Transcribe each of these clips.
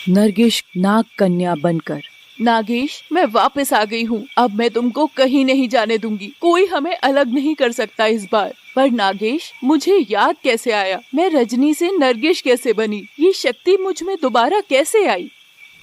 नरगिस नाग कन्या बनकर। नागेश, मैं वापस आ गई हूँ। अब मैं तुमको कहीं नहीं जाने दूंगी। कोई हमें अलग नहीं कर सकता इस बार। पर नागेश, मुझे याद कैसे आया? मैं रजनी से नरगिस कैसे बनी? ये शक्ति मुझ में दोबारा कैसे आई?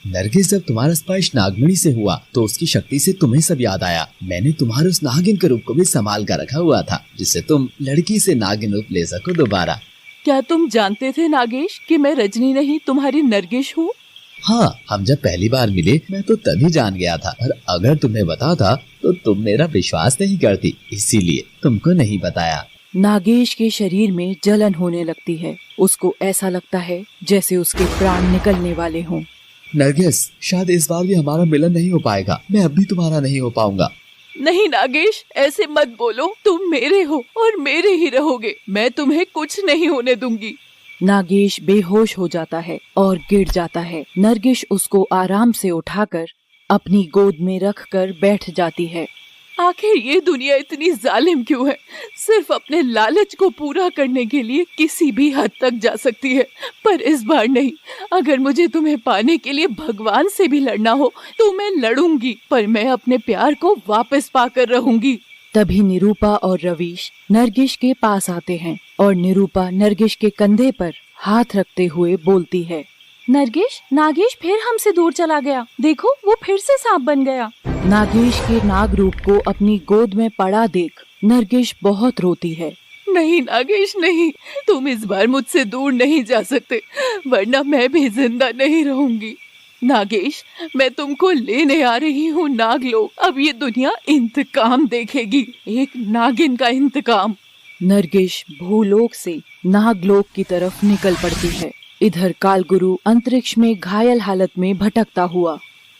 नरगिस, जब तुम्हारा स्पर्श नागमणि से हुआ तो उसकी शक्ति से तुम्हें सब याद आया। मैंने तुम्हारे उस नागिन के रूप को भी संभाल कर रखा हुआ था, जिससे तुम लड़की से नागिन रूप ले सको दोबारा। क्या तुम जानते थे नागेश कि मैं रजनी नहीं तुम्हारी नरगिस हूँ? हाँ, हम जब पहली बार मिले मैं तो तभी जान गया था, पर अगर तुम्हें बताता तो तुम मेरा विश्वास नहीं करती, इसीलिए तुमको नहीं बताया। नागेश के शरीर में जलन होने लगती है। उसको ऐसा लगता है जैसे उसके प्राण निकलने वाले हों। नरगिस, शायद इस बार भी हमारा मिलन नहीं हो पाएगा। मैं अब भी तुम्हारा नहीं हो पाऊंगा। नहीं नागेश, ऐसे मत बोलो। तुम मेरे हो और मेरे ही रहोगे। मैं तुम्हें कुछ नहीं होने दूंगी। नागेश बेहोश हो जाता है और गिर जाता है। नरगिस उसको आराम से उठाकर अपनी गोद में रखकर बैठ जाती है। आखिर ये दुनिया इतनी जालिम क्यों है? सिर्फ अपने लालच को पूरा करने के लिए किसी भी हद तक जा सकती है, पर इस बार नहीं। अगर मुझे तुम्हें पाने के लिए भगवान से भी लड़ना हो तो मैं लड़ूंगी, पर मैं अपने प्यार को वापस पाकर रहूंगी। तभी निरूपा और रवीश नरगिस के पास आते हैं और निरूपा नरगिस के कंधे पर हाथ रखते हुए बोलती है, नरगिस, नागेश फिर हमसे दूर चला गया। देखो, वो फिर से सांप बन गया। नागेश के नाग रूप को अपनी गोद में पड़ा देख नरगिस बहुत रोती है। नहीं नागेश, नहीं, तुम इस बार मुझसे दूर नहीं जा सकते, वरना मैं भी जिंदा नहीं रहूंगी। नागेश, मैं तुमको लेने आ रही हूँ नागलोक। अब ये दुनिया इंतकाम देखेगी, एक नागिन का इंतकाम। नरगिस भूलोक से नागलोक की तरफ निकल पड़ती है। इधर कालगुरु अंतरिक्ष में घायल हालत में भटकता हुआ,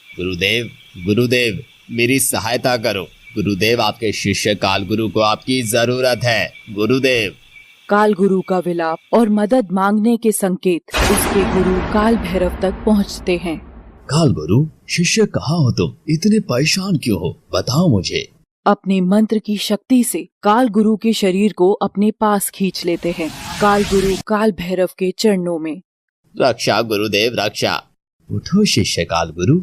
गुरुदेव, गुरुदेव, मेरी सहायता करो। गुरुदेव, आपके शिष्य कालगुरु को आपकी जरूरत है। गुरुदेव। कालगुरु का विलाप और मदद मांगने के संकेत उसके गुरु काल भैरव तक पहुंचते हैं। कालगुरु, शिष्य कहाँ हो तुम? इतने परेशान क्यों हो? बताओ मुझे। अपने मंत्र की शक्ति से कालगुरु के शरीर को अपने पास खींच लेते हैं। कालगुरु काल भैरव के चरणों में, रक्षा गुरुदेव, रक्षा। उठो शिष्य कालगुरु।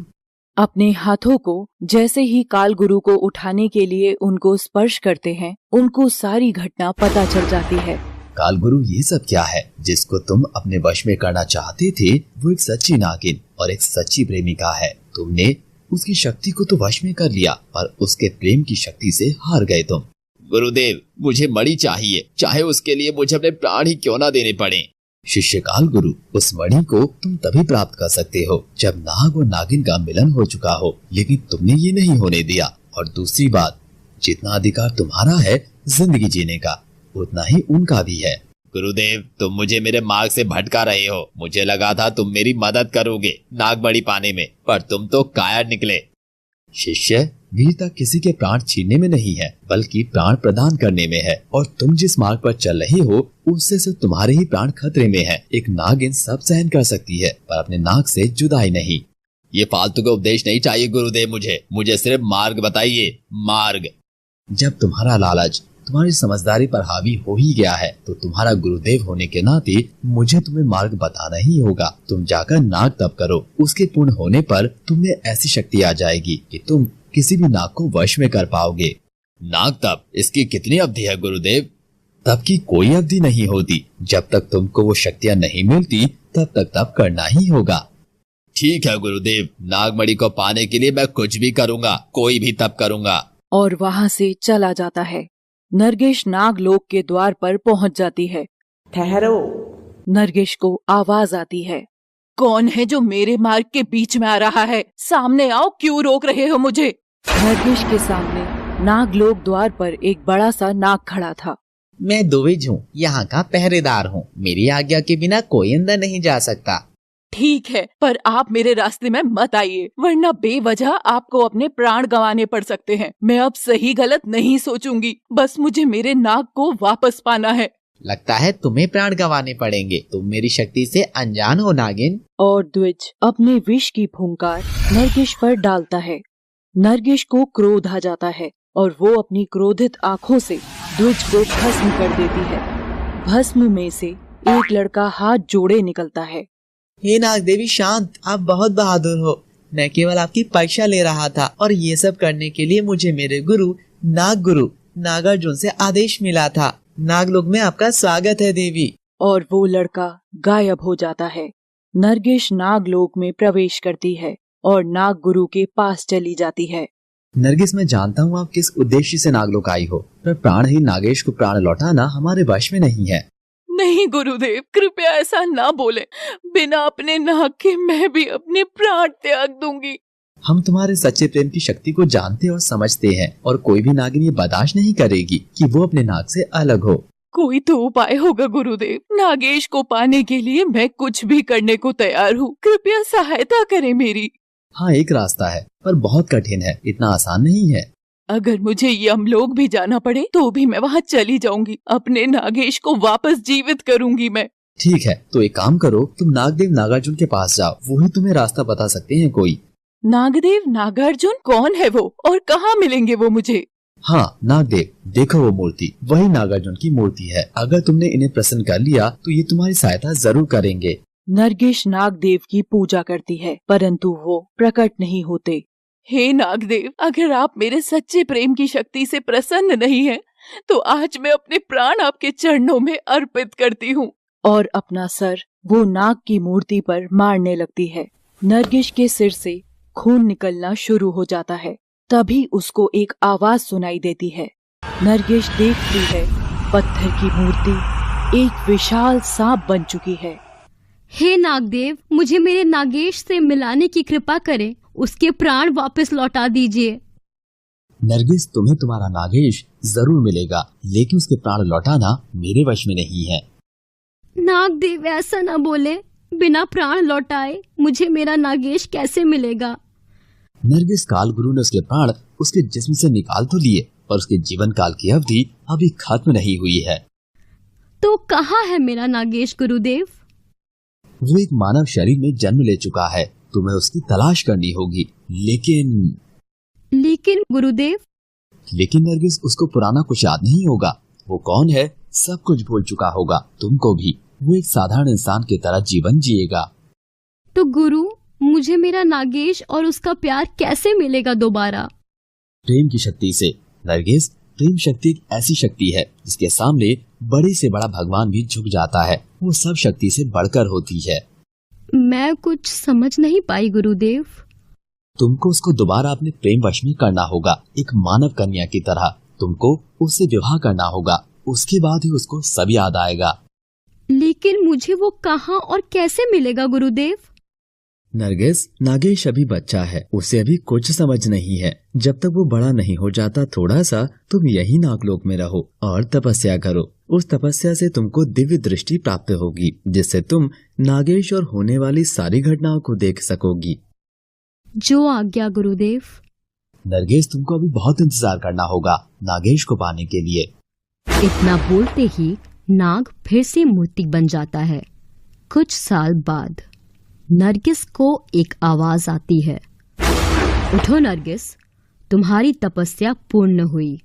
अपने हाथों को जैसे ही कालगुरु को उठाने के लिए उनको स्पर्श करते हैं, उनको सारी घटना पता चल जाती है। कालगुरु, ये सब क्या है? जिसको तुम अपने वश में करना चाहते थे वो एक सच्ची नागिन और एक सच्ची प्रेमिका है। तुमने उसकी शक्ति को तो वश में कर लिया, पर उसके प्रेम की शक्ति से हार गए तुम। गुरुदेव, मुझे मणि चाहिए, चाहे उसके लिए मुझे अपने प्राण ही क्यों ना देने पड़े। शिष्य कालगुरु, उस मणि को तुम तभी प्राप्त कर सकते हो जब नाग और नागिन का मिलन हो चुका हो, लेकिन तुमने ये नहीं होने दिया। और दूसरी बात, जितना अधिकार तुम्हारा है जिंदगी जीने का, उतना ही उनका भी है। गुरुदेव, तुम मुझे मेरे मार्ग से भटका रहे हो। मुझे लगा था तुम मेरी मदद करोगे नागमणि पाने में, पर तुम तो कायर निकले। शिष्य, वीरता किसी के प्राण छीनने में नहीं है, बल्कि प्राण प्रदान करने में है। और तुम जिस मार्ग पर चल रही हो उससे सिर्फ तुम्हारे ही प्राण खतरे में है। एक नागिन सब सहन कर सकती है, पर अपने नाग से जुदाई नहीं। ये फालतू का उपदेश नहीं चाहिए गुरुदेव, मुझे सिर्फ मार्ग बताइए, मार्ग। जब तुम्हारा लालच तुम्हारी समझदारी पर हावी हो ही गया है, तो तुम्हारा गुरुदेव होने के नाते मुझे तुम्हें मार्ग बताना ही होगा। तुम जाकर नाग तप करो, उसके पूर्ण होने पर तुम्हें ऐसी शक्ति आ जाएगी कि तुम किसी भी नाग को वश में कर पाओगे। नाग तप, इसकी कितनी अवधि है गुरुदेव? तप की कोई अवधि नहीं होती। जब तक तुमको वो शक्तियाँ नहीं मिलती तब तक तप करना ही होगा। ठीक है गुरुदेव, नागमणि को पाने के लिए मैं कुछ भी करूँगा, कोई भी तप करूँगा। और वहाँ से चला जाता है। नरगिस नागलोक के द्वार पर पहुँच जाती है। ठहरो। नरगिस को आवाज आती है, कौन है जो मेरे मार्ग के बीच में आ रहा है? सामने आओ, क्यों रोक रहे हो मुझे? नरगिस के सामने नागलोक द्वार पर एक बड़ा सा नाग खड़ा था। मैं द्विज हूँ, यहाँ का पहरेदार हूँ। मेरी आज्ञा के बिना कोई अंदर नहीं जा सकता। ठीक है, पर आप मेरे रास्ते में मत आइए, वरना बेवजह आपको अपने प्राण गंवाने पड़ सकते हैं। मैं अब सही गलत नहीं सोचूंगी, बस मुझे मेरे नाग को वापस पाना है। लगता है तुम्हें प्राण गंवाने पड़ेंगे। तुम मेरी शक्ति से अनजान हो नागिन। और द्विज अपने विष की फुंकार नरगिस पर डालता है। नरगिस को क्रोध आ जाता है और वो अपनी क्रोधित आंखों से द्विज को भस्म कर देती है। भस्म में से एक लड़का हाथ जोड़े निकलता है। हे नाग देवी शांत, आप बहुत बहादुर हो। मैं केवल आपकी परीक्षा ले रहा था और ये सब करने के लिए मुझे मेरे गुरु नागार्जुन से आदेश मिला था। नागलोक में आपका स्वागत है देवी। और वो लड़का गायब हो जाता है। नरगिस नागलोक में प्रवेश करती है और नाग गुरु के पास चली जाती है। नरगिस, मैं जानता हूँ आप किस उद्देश्य से नागलोक आई हो, पर प्राणहीन नागेश को प्राण लौटाना हमारे वश में नहीं है। नहीं गुरुदेव, कृपया ऐसा ना बोले। बिना अपने नाग के मैं भी अपने प्राण त्याग दूंगी। हम तुम्हारे सच्चे प्रेम की शक्ति को जानते और समझते हैं, और कोई भी नागिन ये बर्दाश्त नहीं करेगी कि वो अपने नाग से अलग हो। कोई तो उपाय होगा गुरुदेव। नागेश को पाने के लिए मैं कुछ भी करने को तैयार हूँ। कृपया सहायता करें मेरी। हाँ, एक रास्ता है, पर बहुत कठिन है, इतना आसान नहीं है। अगर मुझे यमलोक भी जाना पड़े तो भी मैं वहाँ चली जाऊंगी। अपने नागेश को वापस जीवित करूंगी मैं। ठीक है, तो एक काम करो, तुम नागदेव नागार्जुन के पास जाओ, वो ही तुम्हें रास्ता बता सकते हैं कोई। नागदेव नागार्जुन कौन है वो, और कहाँ मिलेंगे वो मुझे? हाँ नागदेव, देखो वो मूर्ति वही नागार्जुन की मूर्ति है। अगर तुमने इन्हें प्रसन्न कर लिया तो ये तुम्हारी सहायता जरूर करेंगे। नरगिस नागदेव की पूजा करती है, परंतु वो प्रकट नहीं होते। हे नागदेव, अगर आप मेरे सच्चे प्रेम की शक्ति से प्रसन्न नहीं हैं, तो आज मैं अपने प्राण आपके चरणों में अर्पित करती हूँ। और अपना सर वो नाग की मूर्ति पर मारने लगती है। नरगिस के सिर से खून निकलना शुरू हो जाता है। तभी उसको एक आवाज सुनाई देती है। नरगिस देखती है, पत्थर की मूर्ति एक विशाल सांप बन चुकी है। हे नागदेव, मुझे मेरे नागेश से मिलाने की कृपा करें। उसके प्राण वापस लौटा दीजिए। नरगिस, तुम्हें तुम्हारा नागेश जरूर मिलेगा, लेकिन उसके प्राण लौटाना मेरे वश में नहीं है। नागदेव ऐसा न बोले। बिना प्राण लौटाए मुझे मेरा नागेश कैसे मिलेगा? नरगिस, काल गुरु ने उसके प्राण उसके जिस्म से निकाल तो लिए, पर उसके जीवन काल की अवधि अभी खत्म नहीं हुई है। तो कहाँ है मेरा नागेश गुरुदेव? वो एक मानव शरीर में जन्म ले चुका है, तुम्हें उसकी तलाश करनी होगी। लेकिन गुरुदेव। लेकिन नरगिस, उसको पुराना कुछ याद नहीं होगा। वो कौन है सब कुछ भूल चुका होगा, तुमको भी। वो एक साधारण इंसान की तरह जीवन जिएगा। तो गुरु, मुझे मेरा नागेश और उसका प्यार कैसे मिलेगा दोबारा? प्रेम की शक्ति से नरगिस। प्रेम शक्ति एक ऐसी शक्ति है जिसके सामने बड़े से बड़ा भगवान भी झुक जाता है। वो सब शक्ति से बढ़कर होती है। मैं कुछ समझ नहीं पाई गुरुदेव। तुमको उसको दोबारा अपने प्रेम वश में करना होगा, एक मानव कन्या की तरह। तुमको उससे विवाह करना होगा, उसके बाद ही उसको सब याद आएगा। लेकिन मुझे वो कहाँ और कैसे मिलेगा गुरुदेव? नरगिस, नागेश अभी बच्चा है, उसे अभी कुछ समझ नहीं है। जब तक वो बड़ा नहीं हो जाता थोड़ा सा, तुम यही नागलोक में रहो और तपस्या करो। उस तपस्या से तुमको दिव्य दृष्टि प्राप्त होगी, जिससे तुम नागेश और होने वाली सारी घटनाओं को देख सकोगी। जो आज्ञा गुरुदेव। नरगिस, तुमको अभी बहुत इंतजार करना होगा नागेश को पाने के लिए। इतना बोलते ही नाग फिर से मूर्ति बन जाता है। कुछ साल बाद नरगिस को एक आवाज आती है। उठो नरगिस, तुम्हारी तपस्या पूर्ण हुई।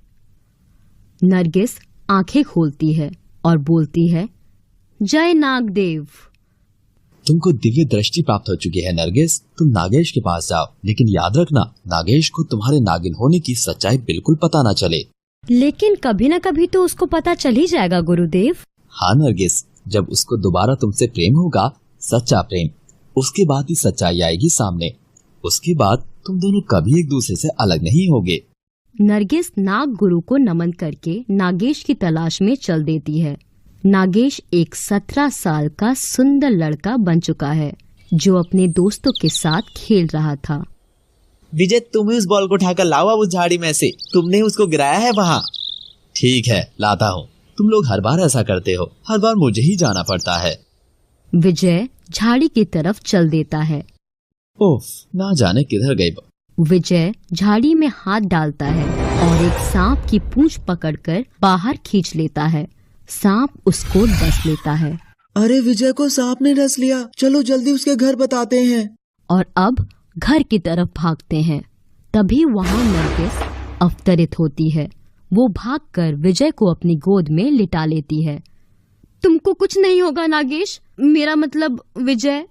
नरगिस आंखें खोलती है और बोलती है, जय नागदेव। तुमको दिव्य दृष्टि प्राप्त हो चुकी है नरगिस। तुम नागेश के पास जाओ, लेकिन याद रखना नागेश को तुम्हारे नागिन होने की सच्चाई बिल्कुल पता न चले। लेकिन कभी न कभी तो उसको पता चल ही जाएगा गुरुदेव। हाँ नरगिस, जब उसको दोबारा तुमसे प्रेम होगा, सच्चा प्रेम, उसके बाद ही सच्चाई आएगी सामने। उसके बाद तुम दोनों कभी एक दूसरे से अलग नहीं होगे। नरगिस नाग गुरु को नमन करके नागेश की तलाश में चल देती है। नागेश एक 17 साल का सुंदर लड़का बन चुका है, जो अपने दोस्तों के साथ खेल रहा था। विजय, तुम्हें उस बॉल को उठाकर लाओ अब उस झाड़ी में से। तुमने उसको गिराया है वहाँ। ठीक है, लाता हूँ। तुम लोग हर बार ऐसा करते हो, हर बार मुझे ही जाना पड़ता है। विजय झाड़ी की तरफ चल देता है। ओफ, ना जाने किधर गई। विजय झाड़ी में हाथ डालता है और एक सांप की पूंछ पकड़कर बाहर खींच लेता है। सांप उसको डस लेता है। अरे विजय को सांप ने डस लिया, चलो जल्दी उसके घर बताते हैं। और अब घर की तरफ भागते हैं। तभी वहाँ नरगिस अवतरित होती है। वो भागकर विजय को अपनी गोद में लिटा लेती है। तुमको कुछ नहीं होगा नागेश, मेरा मतलब विजय।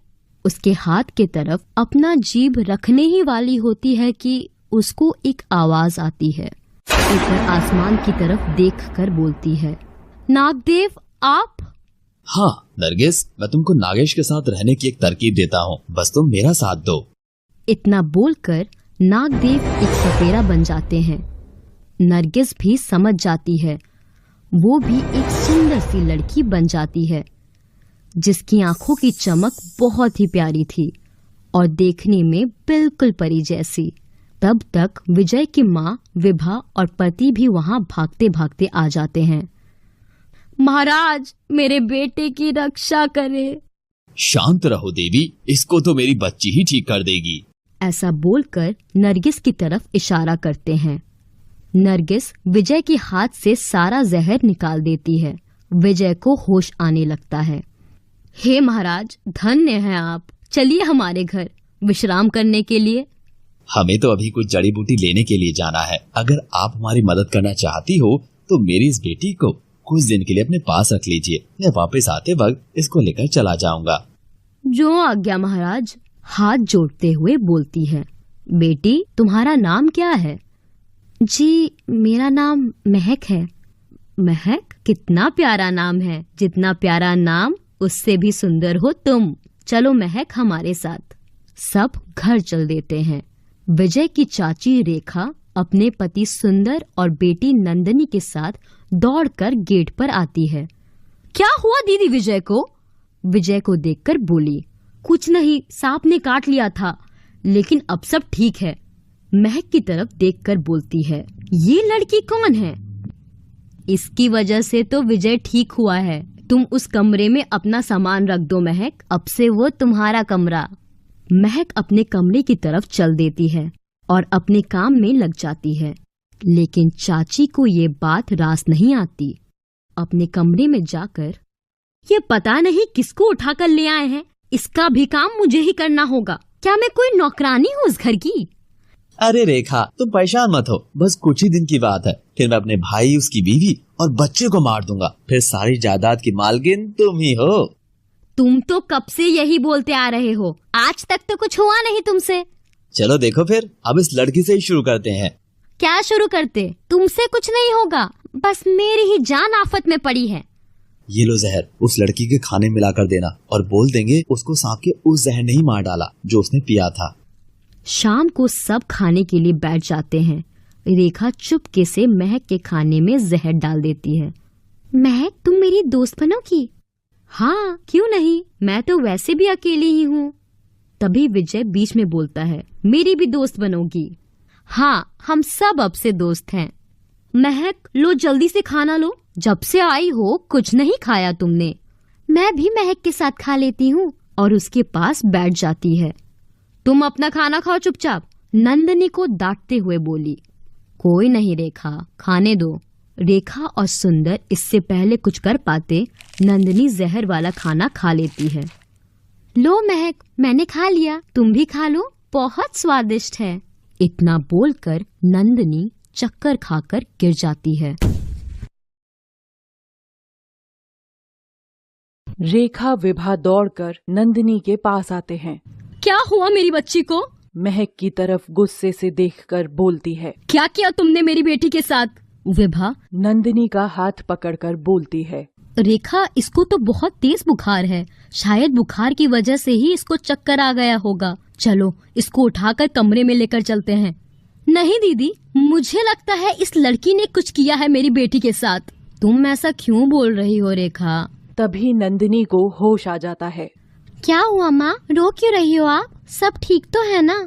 उसके हाथ के तरफ अपना जीभ रखने ही वाली होती है कि उसको एक आवाज आती है। ऊपर आसमान की तरफ देखकर बोलती है, नागदेव आप? हाँ नरगिस, मैं तुमको नागेश के साथ रहने की एक तरकीब देता हूँ, बस तुम मेरा साथ दो। इतना बोलकर नागदेव एक सपेरा बन जाते हैं। नरगिस भी समझ जाती है। वो भी एक सुंदर सी लड़की बन जाती है जिसकी आंखों की चमक बहुत ही प्यारी थी और देखने में बिल्कुल परी जैसी। तब तक विजय की माँ विभा और पति भी वहाँ भागते भागते आ जाते हैं। महाराज, मेरे बेटे की रक्षा करें। शांत रहो देवी, इसको तो मेरी बच्ची ही ठीक कर देगी। ऐसा बोलकर नरगिस की तरफ इशारा करते हैं। नरगिस विजय के हाथ से सारा जहर निकाल देती है। विजय को होश आने लगता है। हे महाराज, धन्य हैं आप। चलिए हमारे घर विश्राम करने के लिए। हमें तो अभी कुछ जड़ी बूटी लेने के लिए जाना है। अगर आप हमारी मदद करना चाहती हो तो मेरी इस बेटी को कुछ दिन के लिए अपने पास रख लीजिए। मैं वापस आते वक्त इसको लेकर चला जाऊंगा। जो आज्ञा महाराज। हाथ जोड़ते हुए बोलती है। बेटी, तुम्हारा नाम क्या है? जी, मेरा नाम महक है। महक? कितना प्यारा नाम है। जितना प्यारा नाम उससे भी सुंदर हो तुम। चलो महक हमारे साथ। सब घर चल देते हैं। विजय की चाची रेखा अपने पति सुंदर और बेटी नंदनी के साथ दौड़कर गेट पर आती है। क्या हुआ दीदी विजय को? विजय को देखकर बोली, कुछ नहीं, सांप ने काट लिया था, लेकिन अब सब ठीक है। महक की तरफ देखकर बोलती है, ये लड़की कौन है? इसकी वजह से तो विजय ठीक हुआ है। तुम उस कमरे में अपना सामान रख दो महक, अब से वो तुम्हारा कमरा। महक अपने कमरे की तरफ चल देती है और अपने काम में लग जाती है। लेकिन चाची को ये बात रास नहीं आती। अपने कमरे में जाकर, ये पता नहीं किसको उठाकर ले आए हैं, इसका भी काम मुझे ही करना होगा। क्या मैं कोई नौकरानी हूँ उस घर की? अरे रेखा, तुम परेशान मत हो, बस कुछ ही दिन की बात है। फिर मैं अपने भाई, उसकी बीवी और बच्चे को मार दूंगा। फिर सारी जायदाद की मालकिन तुम ही हो। तुम तो कब से यही बोलते आ रहे हो, आज तक तो कुछ हुआ नहीं तुमसे। चलो देखो फिर, अब इस लड़की से ही शुरू करते हैं। क्या शुरू करते? तुमसे कुछ नहीं होगा, बस मेरी ही जान आफत में पड़ी है। ये लो जहर, उस लड़की के खाने मिलाकर देना और बोल देंगे उसको सांप के उस जहर ने ही मार डाला जो उसने पिया था। शाम को सब खाने के लिए बैठ जाते हैं। रेखा चुपके से महक के खाने में जहर डाल देती है। महक, तुम मेरी दोस्त बनोगी? हाँ, क्यों नहीं, मैं तो वैसे भी अकेली ही हूँ। तभी विजय बीच में बोलता है, मेरी भी दोस्त बनोगी? हाँ, हम सब अब से दोस्त हैं। महक, लो जल्दी से खाना लो, जब से आई हो कुछ नहीं खाया तुमने। मैं भी महक के साथ खा लेती हूँ और उसके पास बैठ जाती है। तुम अपना खाना खाओ चुपचाप, नंदनी को डांटते हुए बोली। कोई नहीं रेखा, खाने दो। रेखा और सुंदर इससे पहले कुछ कर पाते, नंदनी जहर वाला खाना खा लेती है। लो महक, मैंने खा लिया, तुम भी खा लो, बहुत स्वादिष्ट है। इतना बोलकर नंदनी चक्कर खाकर गिर जाती है। रेखा विभा दौड़कर नंदिनी के पास आते हैं। क्या हुआ मेरी बच्ची को? महक की तरफ गुस्से से देखकर बोलती है, क्या किया तुमने मेरी बेटी के साथ? विभा नंदिनी का हाथ पकड़कर बोलती है, रेखा, इसको तो बहुत तेज बुखार है, शायद बुखार की वजह से ही इसको चक्कर आ गया होगा। चलो इसको उठाकर कमरे में लेकर चलते हैं। नहीं दीदी, मुझे लगता है इस लड़की ने कुछ किया है मेरी बेटी के साथ। तुम ऐसा क्यों बोल रही हो रेखा? तभी नंदिनी को होश आ जाता है। क्या हुआ माँ, रो क्यों रही हो आप? सब ठीक तो है ना?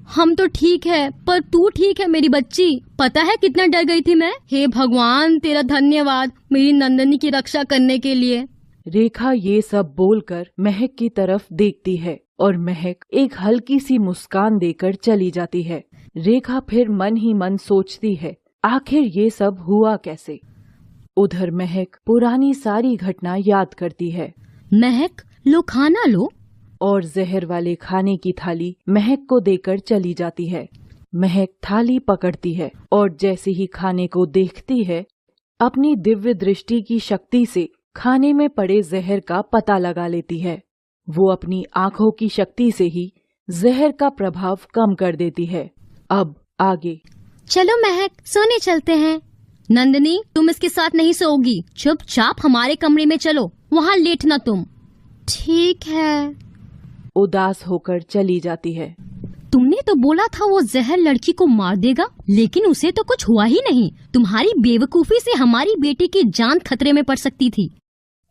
हम तो ठीक है, पर तू ठीक है मेरी बच्ची? पता है कितना डर गई थी मैं। हे भगवान, तेरा धन्यवाद मेरी नंदनी की रक्षा करने के लिए। रेखा ये सब बोलकर महक की तरफ देखती है और महक एक हल्की सी मुस्कान देकर चली जाती है। रेखा फिर मन ही मन सोचती है, आखिर ये सब हुआ कैसे। उधर महक पुरानी सारी घटना याद करती है। महक, लो खाना लो। और जहर वाले खाने की थाली महक को देकर चली जाती है। महक थाली पकड़ती है और जैसे ही खाने को देखती है, अपनी दिव्य दृष्टि की शक्ति से खाने में पड़े जहर का पता लगा लेती है। वो अपनी आंखों की शक्ति से ही जहर का प्रभाव कम कर देती है। अब आगे। चलो महक, सोने चलते हैं। नंदिनी, तुम इसके साथ नहीं सोओगी, चुपचाप हमारे कमरे में चलो, वहाँ लेटना तुम। ठीक है। उदास होकर चली जाती है। तुमने तो बोला था वो जहर लड़की को मार देगा, लेकिन उसे तो कुछ हुआ ही नहीं। तुम्हारी बेवकूफी से हमारी बेटी की जान खतरे में पड़ सकती थी।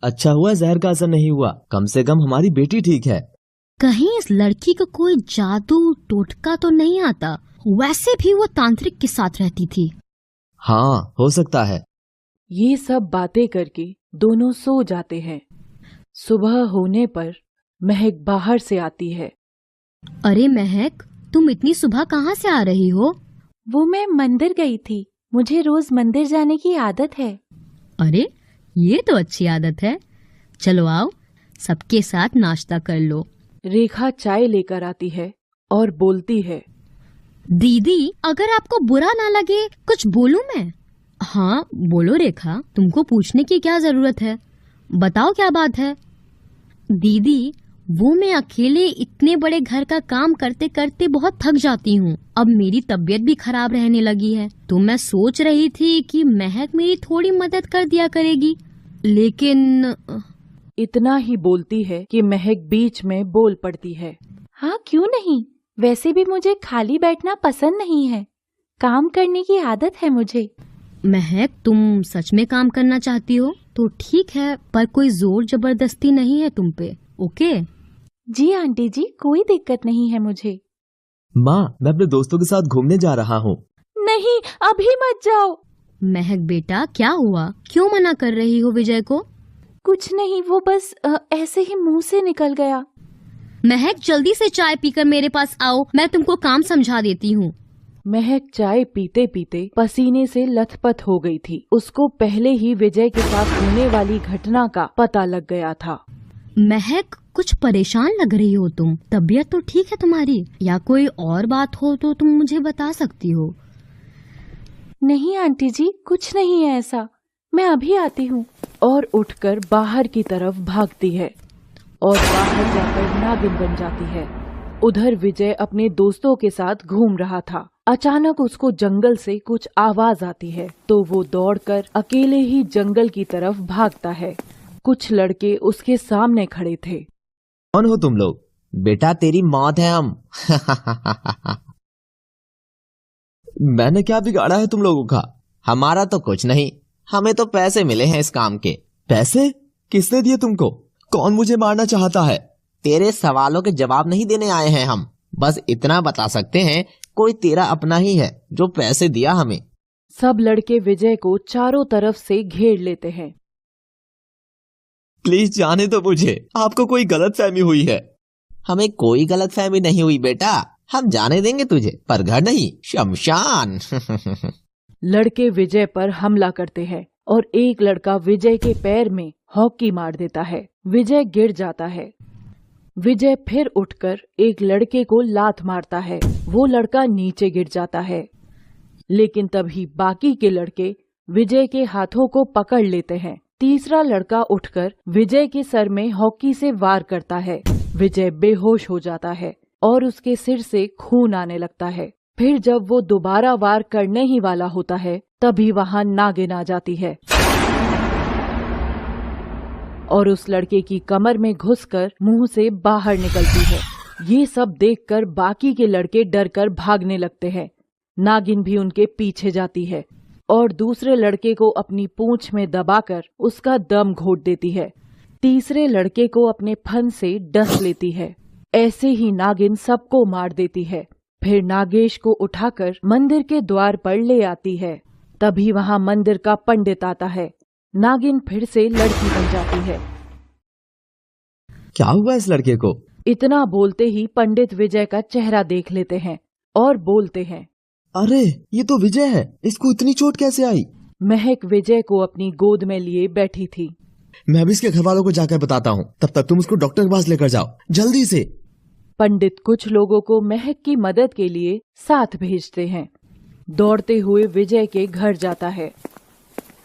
अच्छा हुआ जहर का असर नहीं हुआ, कम से कम हमारी बेटी ठीक है। कहीं इस लड़की को कोई जादू टोटका तो नहीं आता? वैसे भी वो तांत्रिक के साथ रहती थी। हाँ, हो सकता है। ये सब बातें करके दोनों सो जाते हैं। सुबह होने पर महक बाहर से आती है। अरे महक, तुम इतनी सुबह कहाँ से आ रही हो? वो मैं मंदिर गई थी, मुझे रोज मंदिर जाने की आदत है। अरे ये तो अच्छी आदत है। चलो आओ, सबके साथ नाश्ता कर लो। रेखा चाय लेकर आती है और बोलती है, दीदी अगर आपको बुरा ना लगे कुछ बोलूं मैं? हाँ बोलो रेखा, तुमको पूछने की क्या जरूरत है, बताओ क्या बात है। दीदी वो मैं अकेले इतने बड़े घर का काम करते करते बहुत थक जाती हूँ। अब मेरी तबीयत भी खराब रहने लगी है, तो मैं सोच रही थी कि महक मेरी थोड़ी मदद कर दिया करेगी, लेकिन इतना ही बोलती है कि महक बीच में बोल पड़ती है। हाँ क्यों नहीं, वैसे भी मुझे खाली बैठना पसंद नहीं है, काम करने की आदत है मुझे। महक तुम सच में काम करना चाहती हो तो ठीक है, पर कोई जोर जबरदस्ती नहीं है तुम पे, ओके? जी आंटी जी, कोई दिक्कत नहीं है मुझे। माँ, मैं अपने दोस्तों के साथ घूमने जा रहा हूँ। नहीं, अभी मत जाओ। महक बेटा क्या हुआ, क्यों मना कर रही हो विजय को? कुछ नहीं, वो बस ऐसे ही मुंह से निकल गया। महक जल्दी से चाय पीकर मेरे पास आओ, मैं तुमको काम समझा देती हूँ। महक चाय पीते पीते पसीने से लथपथ हो गई थी। उसको पहले ही विजय के साथ होने वाली घटना का पता लग गया था। महक कुछ परेशान लग रही हो तुम, तबीयत तो ठीक है तुम्हारी, या कोई और बात हो तो तुम मुझे बता सकती हो। नहीं आंटी जी, कुछ नहीं है ऐसा, मैं अभी आती हूँ। और उठकर बाहर की तरफ भागती है और बाहर जाकर नागिन बन जाती है। उधर विजय अपने दोस्तों के साथ घूम रहा था। अचानक उसको जंगल से कुछ आवाज आती है, तो वो दौड़कर अकेले ही जंगल की तरफ भागता है। कुछ लड़के उसके सामने खड़े थे। कौन हो तुम लोग? बेटा तेरी मौत है हम। मैंने क्या बिगाड़ा है तुम लोगों का? हमारा तो कुछ नहीं, हमें तो पैसे मिले हैं इस काम के। पैसे? किसने दिए तुमको? कौन मुझे मारना चाहता है? तेरे सवालों के जवाब नहीं देने आए हैं हम, बस इतना बता सकते हैं, कोई तेरा अपना ही है जो पैसे दिया हमें। सब लड़के विजय को चारों तरफ से घेर लेते हैं। प्लीज जाने दो मुझे, आपको कोई गलतफहमी हुई है। हमें कोई गलतफहमी नहीं हुई बेटा, हम जाने देंगे तुझे, पर घर नहीं, शमशान। लड़के विजय पर हमला करते हैं और एक लड़का विजय के पैर में हॉकी मार देता है। विजय गिर जाता है। विजय फिर उठकर एक लड़के को लात मारता है। वो लड़का नीचे गिर जाता है, लेकिन तभी बाकी के लड़के विजय के हाथों को पकड़ लेते हैं। तीसरा लड़का उठकर विजय के सर में हॉकी से वार करता है। विजय बेहोश हो जाता है और उसके सिर से खून आने लगता है। फिर जब वो दोबारा वार करने ही वाला होता है, तभी वहां नागिन आ जाती है और उस लड़के की कमर में घुसकर मुंह से बाहर निकलती है। ये सब देखकर बाकी के लड़के डरकर भागने लगते हैं। नागिन भी उनके पीछे जाती है और दूसरे लड़के को अपनी पूंछ में दबाकर उसका दम घोट देती है। तीसरे लड़के को अपने फन से डस लेती है। ऐसे ही नागिन सबको मार देती है। फिर नागेश को उठाकर मंदिर के द्वार पर ले आती है। तभी वहां मंदिर का पंडित आता है। नागिन फिर से लड़की बन जाती है। क्या हुआ इस लड़के को? इतना बोलते ही पंडित विजय का चेहरा देख लेते हैं और बोलते हैं, अरे ये तो विजय है, इसको इतनी चोट कैसे आई? महक विजय को अपनी गोद में लिए बैठी थी। मैं भी इसके घर वालों को जाकर बताता हूँ, तब तक तुम उसको डॉक्टर के पास लेकर जाओ, जल्दी से। पंडित कुछ लोगों को महक की मदद के लिए साथ भेजते हैं। दौड़ते हुए विजय के घर जाता है।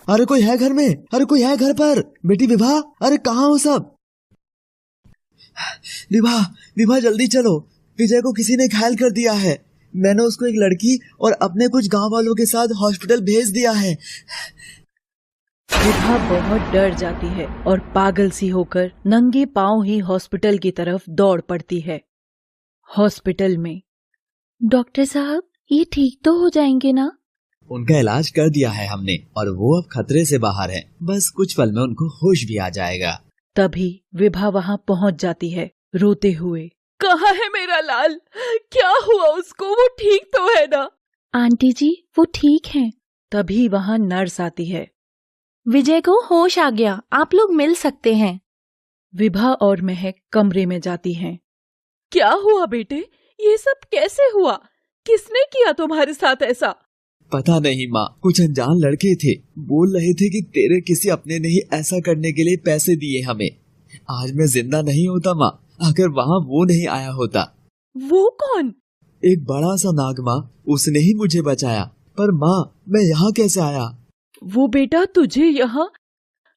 अरे कोई है घर में? अरे कोई है घर पर? बेटी विभा, अरे कहाँ हो सब? विभा, विभा जल्दी चलो, विजय को किसी ने घायल कर दिया है। मैंने उसको एक लड़की और अपने कुछ गांव वालों के साथ हॉस्पिटल भेज दिया है। विभा बहुत डर जाती है और पागल सी होकर नंगे पांव ही हॉस्पिटल की तरफ दौड़ पड़ती है। हॉस्पिटल में डॉक्टर साहब, ये ठीक तो हो जाएंगे ना? उनका इलाज कर दिया है हमने और वो अब खतरे से बाहर है। बस कुछ पल में उनको होश भी आ जाएगा। तभी विभा वहां पहुंच जाती है रोते हुए। कहाँ है मेरा लाल? क्या हुआ उसको? वो ठीक तो है ना? आंटी जी, वो ठीक हैं। तभी वहां नर्स आती है। विजय को होश आ गया, आप लोग मिल सकते हैं। विभा और महक कमरे में जाती हैं। क्या हुआ बेटे? ये सब कैसे हुआ? किसने किया तुम्हारे साथ ऐसा? पता नहीं माँ, कुछ अनजान लड़के थे, बोल रहे थे कि तेरे किसी अपने ने ही ऐसा करने के लिए पैसे दिए हमें। आज मैं जिंदा नहीं होता माँ, अगर वहाँ वो नहीं आया होता। वो कौन? एक बड़ा सा नाग माँ, उसने ही मुझे बचाया। पर माँ, मैं यहाँ कैसे आया? वो बेटा तुझे यहाँ?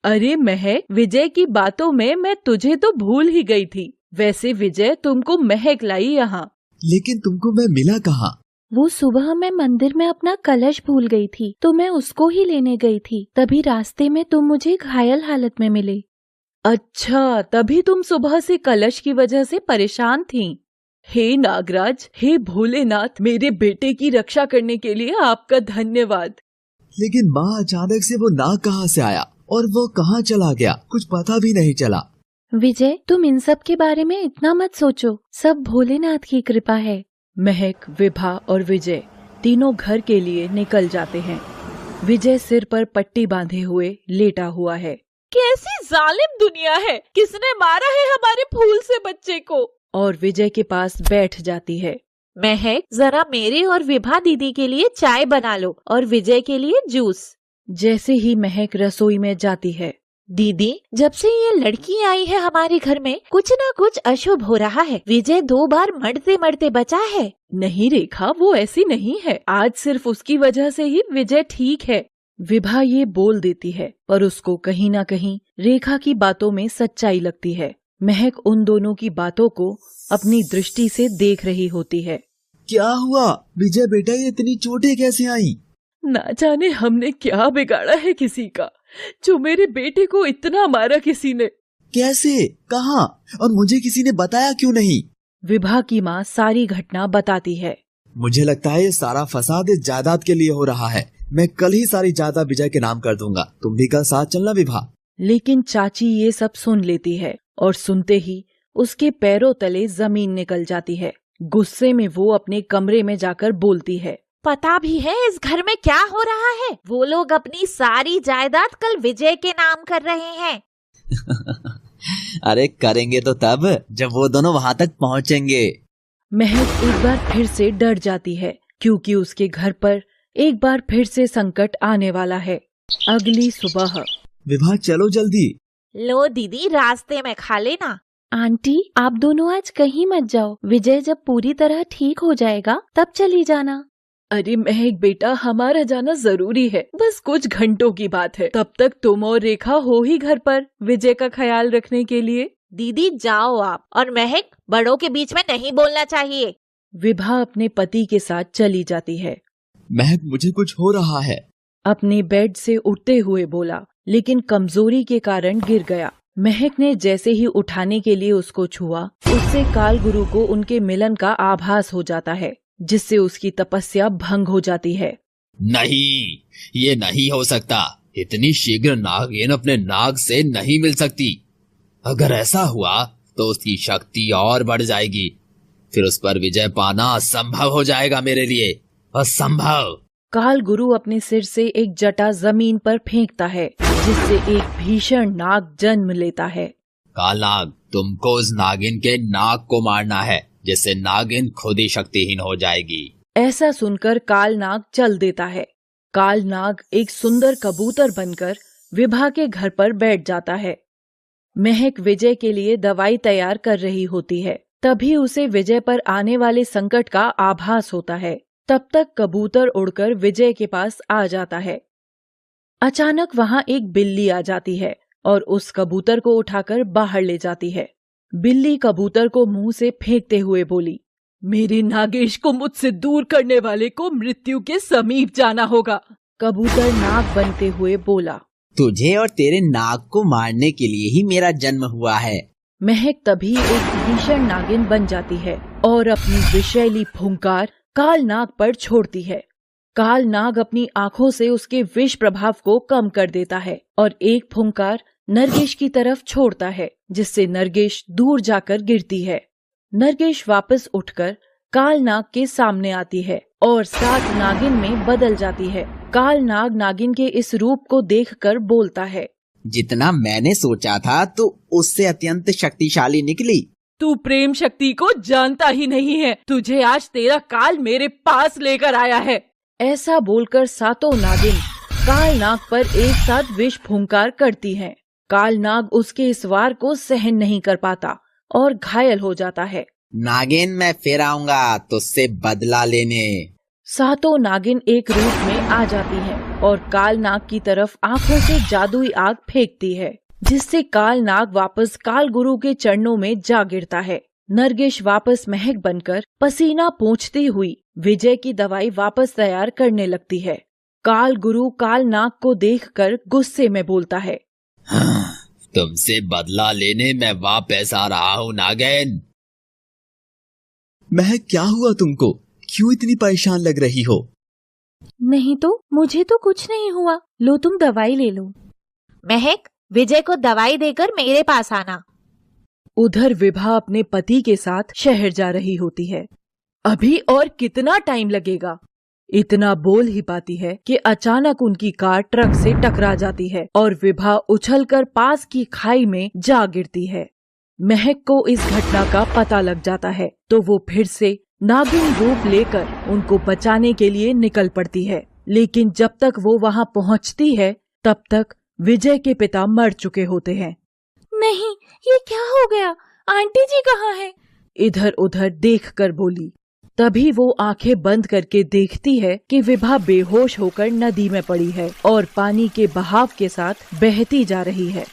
अरे महक, विजय की बातों में मैं तुझे तो भूल ही गई थी। वैसे विजय तुमको महक लाई यहाँ। लेकिन तुमको मैं मिला कहाँ? वो सुबह मैं मंदिर में अपना कलश भूल गई थी, तो मैं उसको ही लेने गई थी। तभी रास्ते में तुम मुझे घायल हालत में मिले। अच्छा, तभी तुम सुबह से कलश की वजह से परेशान थीं। हे नागराज, हे भोलेनाथ, मेरे बेटे की रक्षा करने के लिए आपका धन्यवाद। लेकिन माँ, अचानक से वो नाग कहाँ से आया और वो कहाँ चला गया, कुछ पता भी नहीं चला। विजय, तुम इन सब के बारे में इतना मत सोचो, सब भोलेनाथ की कृपा है। महक, विभा और विजय तीनों घर के लिए निकल जाते हैं। विजय सिर पर पट्टी बांधे हुए लेटा हुआ है। कैसी जालिम दुनिया है! किसने मारा है हमारे फूल से बच्चे को? और विजय के पास बैठ जाती है। महक, जरा मेरे और विभा दीदी के लिए चाय बना लो और विजय के लिए जूस। जैसे ही महक रसोई में जाती है। दीदी, जब से ये लड़की आई है हमारे घर में, कुछ ना कुछ अशुभ हो रहा है। विजय 2 बार मरते मरते बचा है। नहीं रेखा, वो ऐसी नहीं है। आज सिर्फ उसकी वजह से ही विजय ठीक है। विभा ये बोल देती है, पर उसको कहीं ना कहीं रेखा की बातों में सच्चाई लगती है। महक उन दोनों की बातों को अपनी दृष्टि से देख रही होती है। क्या हुआ विजय बेटा, ये इतनी चोटें कैसे आई? ना जाने हमने क्या बिगाड़ा है किसी का, जो मेरे बेटे को इतना मारा किसी ने। कैसे, कहाँ, और मुझे किसी ने बताया क्यों नहीं? विभा की माँ सारी घटना बताती है। मुझे लगता है ये सारा फसाद इस जायदाद के लिए हो रहा है। मैं कल ही सारी जायदाद विजय के नाम कर दूंगा, तुम भी कल साथ चलना विभा। लेकिन चाची ये सब सुन लेती है और सुनते ही उसके पैरों तले जमीन निकल जाती है। गुस्से में वो अपने कमरे में जाकर बोलती है, पता भी है इस घर में क्या हो रहा है? वो लोग अपनी सारी जायदाद कल विजय के नाम कर रहे हैं। अरे करेंगे तो तब जब वो दोनों वहाँ तक पहुँचेंगे। महक एक बार फिर से डर जाती है, क्योंकि उसके घर पर एक बार फिर से संकट आने वाला है। अगली सुबह। विभा चलो जल्दी। लो दीदी, रास्ते में खा लेना। आंटी, आप दोनों आज कहीं मत जाओ। विजय जब पूरी तरह ठीक हो जाएगा तब चली जाना। अरे महक बेटा, हमारा जाना जरूरी है, बस कुछ घंटों की बात है। तब तक तुम और रेखा हो ही घर पर विजय का ख्याल रखने के लिए। दीदी जाओ आप, और महक, बड़ों के बीच में नहीं बोलना चाहिए। विभा अपने पति के साथ चली जाती है। महक, मुझे कुछ हो रहा है। अपने बेड से उठते हुए बोला, लेकिन कमजोरी के कारण गिर गया। महक ने जैसे ही उठाने के लिए उसको छुआ, उससे काल गुरु को उनके मिलन का आभास हो जाता है, जिससे उसकी तपस्या भंग हो जाती है। नहीं, ये नहीं हो सकता। इतनी शीघ्र नागिन अपने नाग से नहीं मिल सकती। अगर ऐसा हुआ तो उसकी शक्ति और बढ़ जाएगी। फिर उस पर विजय पाना असंभव हो जाएगा मेरे लिए, असंभव। काल गुरु अपने सिर से एक जटा जमीन पर फेंकता है, जिससे एक भीषण नाग जन्म लेता है। काल नाग, तुमको उस नागिन के नाग को मारना है, जिससे नागिन खुद ही शक्तिहीन हो जाएगी। ऐसा सुनकर काल नाग चल देता है। काल नाग एक सुंदर कबूतर बनकर विभा के घर पर बैठ जाता है। महक विजय के लिए दवाई तैयार कर रही होती है। तभी उसे विजय पर आने वाले संकट का आभास होता है। तब तक कबूतर उड़कर विजय के पास आ जाता है। अचानक वहां एक बिल्ली आ जाती है और उस कबूतर को उठाकर बाहर ले जाती है। बिल्ली कबूतर को मुंह से फेंकते हुए बोली, मेरे नागेश को मुझसे दूर करने वाले को मृत्यु के समीप जाना होगा। कबूतर नाग बनते हुए बोला, तुझे और तेरे नाग को मारने के लिए ही मेरा जन्म हुआ है। महक तभी एक भीषण नागिन बन जाती है और अपनी विषैली फुंकार काल नाग पर छोड़ती है। काल नाग अपनी आंखों से उसके विष प्रभाव को कम कर देता है और एक फुंकार नरगिस की तरफ छोड़ता है, जिससे नरगिस दूर जाकर गिरती है। नरगिस वापस उठकर काल नाग के सामने आती है और सात नागिन में बदल जाती है। काल नाग नागिन के इस रूप को देखकर बोलता है, जितना मैंने सोचा था तो उससे अत्यंत शक्तिशाली निकली। तू प्रेम शक्ति को जानता ही नहीं है, तुझे आज तेरा काल मेरे पास लेकर आया है। ऐसा बोलकर सातों नागिन काल नाग पर एक साथ विष फुंकार करती हैं। काल नाग उसके इस वार को सहन नहीं कर पाता और घायल हो जाता है। नागिन, मैं फिर आऊंगा तुझसे बदला लेने। सातों नागिन एक रूप में आ जाती हैं और काल नाग की तरफ आंखों से जादुई आग फेंकती है, जिससे काल नाग वापस काल गुरु के चरणों में जा गिरता है। नरगिस वापस महक बनकर पसीना पोंछती हुई विजय की दवाई वापस तैयार करने लगती है। काल गुरु काल नाग को देखकर गुस्से में बोलता है, तुमसे बदला लेने मैं वापस आ रहा हूँ नागिन। महक, क्या हुआ तुमको? क्यों इतनी परेशान लग रही हो? नहीं तो, मुझे तो कुछ नहीं हुआ। लो तुम दवाई ले लो। महक, विजय को दवाई देकर मेरे पास आना। उधर विभा अपने पति के साथ शहर जा रही होती है। अभी और कितना टाइम लगेगा? इतना बोल ही पाती है कि अचानक उनकी कार ट्रक से टकरा जाती है और विभा उछलकर पास की खाई में जा गिरती है। महक को इस घटना का पता लग जाता है तो वो फिर से नागिन रूप लेकर उनको बचाने के लिए निकल पड़ती है, लेकिन जब तक वो वहाँ पहुँचती है तब तक विजय के पिता मर चुके होते हैं। नहीं, ये क्या हो गया? आंटी जी कहाँ है? इधर उधर देखकर बोली। तभी वो आंखें बंद करके देखती है कि विभा बेहोश होकर नदी में पड़ी है और पानी के बहाव के साथ बहती जा रही है।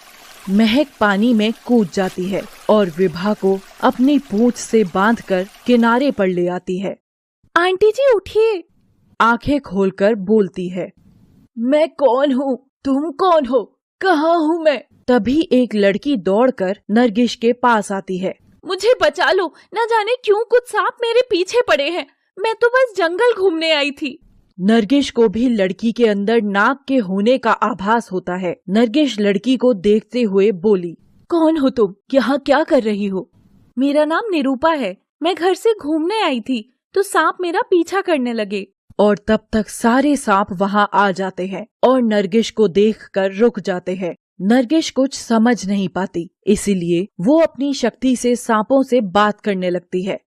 महक पानी में कूद जाती है और विभा को अपनी पूंछ से बांधकर किनारे पर ले आती है। आंटी जी उठिए। आंखें खोलकर बोलती है, मैं कौन हूँ? तुम कौन हो? कहाँ हूँ मैं? तभी एक लड़की दौड़कर नरगिस के पास आती है। मुझे बचा लो, न जाने क्यों कुछ सांप मेरे पीछे पड़े हैं। मैं तो बस जंगल घूमने आई थी। नरगिस को भी लड़की के अंदर नाग के होने का आभास होता है। नरगिस लड़की को देखते हुए बोली, कौन हो तुम? यहाँ क्या कर रही हो? मेरा नाम निरूपा है। मैं घर से घूमने आई थी तो सांप मेरा पीछा करने लगे। और तब तक सारे सांप वहाँ आ जाते हैं और नरगिस को देखकर रुक जाते हैं। नरगिस कुछ समझ नहीं पाती, इसीलिए वो अपनी शक्ति से सांपों से बात करने लगती है।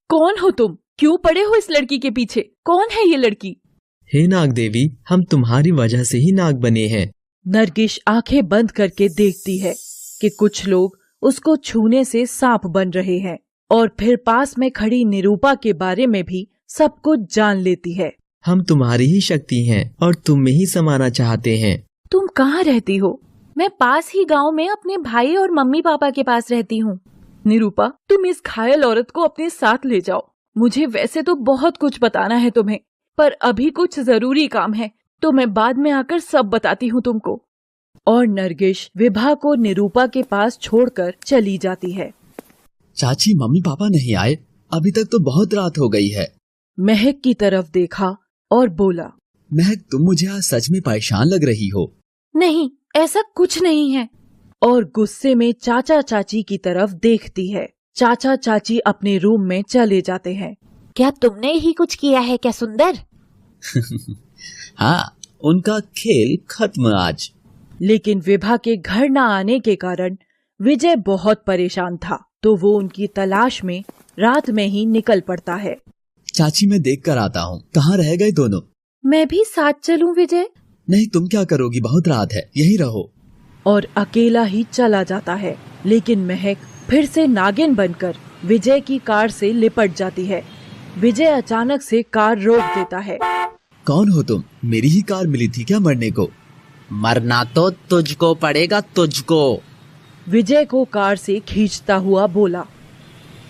कौन हो तुम? क्यों पड़े हो इस लड़की के पीछे? कौन है ये लड़की? हे नाग देवी, हम तुम्हारी वजह से ही नाग बने हैं। नरगिस आंखें बंद करके देखती है कि कुछ लोग उसको छूने से सांप बन रहे हैं और फिर पास में खड़ी निरूपा के बारे में भी सब कुछ जान लेती है। हम तुम्हारी ही शक्ति हैं और तुम में ही समाना चाहते हैं। तुम कहाँ रहती हो? मैं पास ही गांव में अपने भाई और मम्मी पापा के पास रहती हूँ। निरूपा, तुम इस घायल औरत को अपने साथ ले जाओ। मुझे वैसे तो बहुत कुछ बताना है तुम्हें, पर अभी कुछ जरूरी काम है, तो मैं बाद में आकर सब बताती हूँ तुमको। और नरगिस विभा को निरूपा के पास छोड़कर चली जाती है। चाची, मम्मी पापा नहीं आए? अभी तक तो बहुत रात हो गई है। महक की तरफ देखा और बोला, महक, तुम मुझे आज सच में परेशान लग रही हो। नहीं, ऐसा कुछ नहीं है। और गुस्से में चाचा चाची की तरफ देखती है। चाचा चाची अपने रूम में चले जाते हैं। क्या तुमने ही कुछ किया है क्या सुंदर? हाँ, उनका खेल खत्म आज। लेकिन विभा के घर न आने के कारण विजय बहुत परेशान था, तो वो उनकी तलाश में रात में ही निकल पड़ता है। चाची, मैं देख कर आता हूँ। कहाँ रह गए दोनों? मैं भी साथ चलूं विजय? नहीं, तुम क्या करोगी? बहुत रात है, यहीं रहो। और अकेला ही चला जाता है। लेकिन महक फिर से नागिन बनकर विजय की कार से लिपट जाती है। विजय अचानक से कार रोक देता है। कौन हो तुम? मेरी ही कार मिली थी क्या मरने को? मरना तो तुझको पड़ेगा, तुझको। विजय को कार से खींचता हुआ बोला।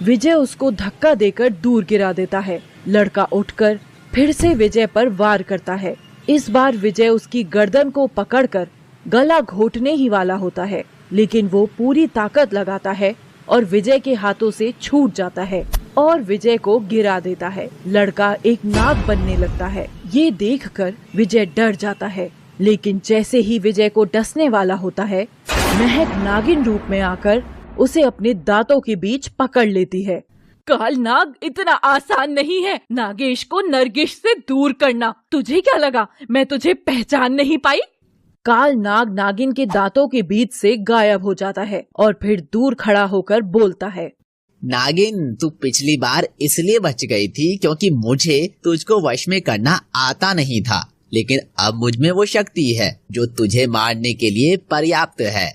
विजय उसको धक्का देकर दूर गिरा देता है। लड़का उठकर फिर से विजय पर वार करता है। इस बार विजय उसकी गर्दन को पकड़कर गला घोटने ही वाला होता है, लेकिन वो पूरी ताकत लगाता है और विजय के हाथों से छूट जाता है और विजय को गिरा देता है। लड़का एक नाग बनने लगता है। ये देखकर विजय डर जाता है, लेकिन जैसे ही विजय को डसने वाला होता है, महक नागिन रूप में आकर उसे अपने दांतों के बीच पकड़ लेती है। काल नाग इतना आसान नहीं है नागेश को नरगिश से दूर करना। तुझे क्या लगा मैं तुझे पहचान नहीं पाई? काल नाग नागिन के दांतों के बीच से गायब हो जाता है और फिर दूर खड़ा होकर बोलता है। नागिन, तू पिछली बार इसलिए बच गई थी क्योंकि मुझे तुझको वश में करना आता नहीं था, लेकिन अब मुझ में वो शक्ति है जो तुझे मारने के लिए पर्याप्त है।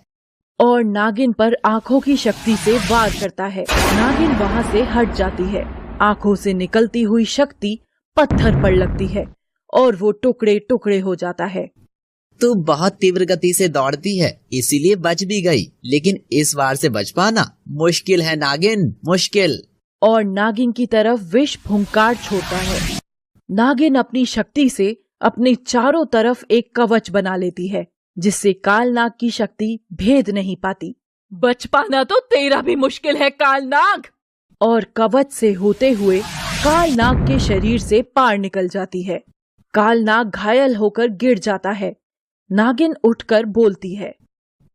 और नागिन पर आंखों की शक्ति से वार करता है। नागिन वहाँ से हट जाती है। आंखों से निकलती हुई शक्ति पत्थर पर लगती है और वो टुकड़े टुकड़े हो जाता है। तू बहुत तीव्र गति से दौड़ती है, इसीलिए बच भी गई, लेकिन इस बार से बच पाना मुश्किल है नागिन, मुश्किल। और नागिन की तरफ विष फुंकार छोड़ता है। नागिन अपनी शक्ति से अपने चारों तरफ एक कवच बना लेती है, जिससे कालनाग की शक्ति भेद नहीं पाती। बच पाना तो तेरा भी मुश्किल है कालनाग। और कवच से होते हुए कालनाग के शरीर से पार निकल जाती है। कालनाग घायल होकर गिर जाता है। नागिन उठकर बोलती है,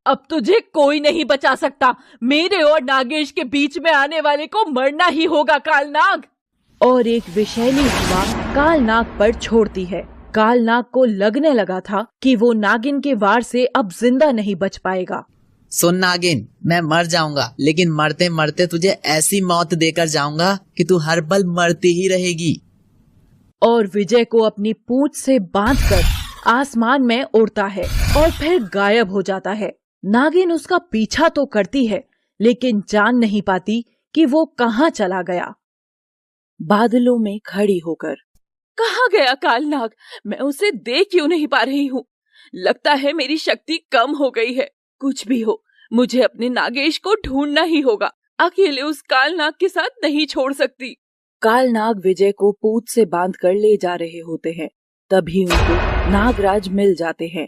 अब तुझे कोई नहीं बचा सकता। मेरे और नागेश के बीच में आने वाले को मरना ही होगा कालनाग। और एक विषैली हवा कालनाग पर छोड़ती है। कालनाग को लगने लगा था कि वो नागिन के वार से अब जिंदा नहीं बच पाएगा। सुन नागिन, मैं मर जाऊंगा, लेकिन मरते मरते तुझे ऐसी मौत देकर जाऊंगा कि तू हर पल मरती ही रहेगी। और विजय को अपनी पूंछ से बांधकर आसमान में उड़ता है और फिर गायब हो जाता है। नागिन उसका पीछा तो करती है, लेकिन जान नहीं पाती कि वो कहाँ चला गया। बादलों में खड़ी होकर, कहाँ गया कालनाग? मैं उसे देख क्यों नहीं पा रही हूँ? लगता है मेरी शक्ति कम हो गई है। कुछ भी हो, मुझे अपने नागेश को ढूंढना ही होगा। अकेले उस कालनाग के साथ नहीं छोड़ सकती। कालनाग विजय को पूंछ से बांधकर ले जा रहे होते हैं। तभी उनको नागराज मिल जाते हैं।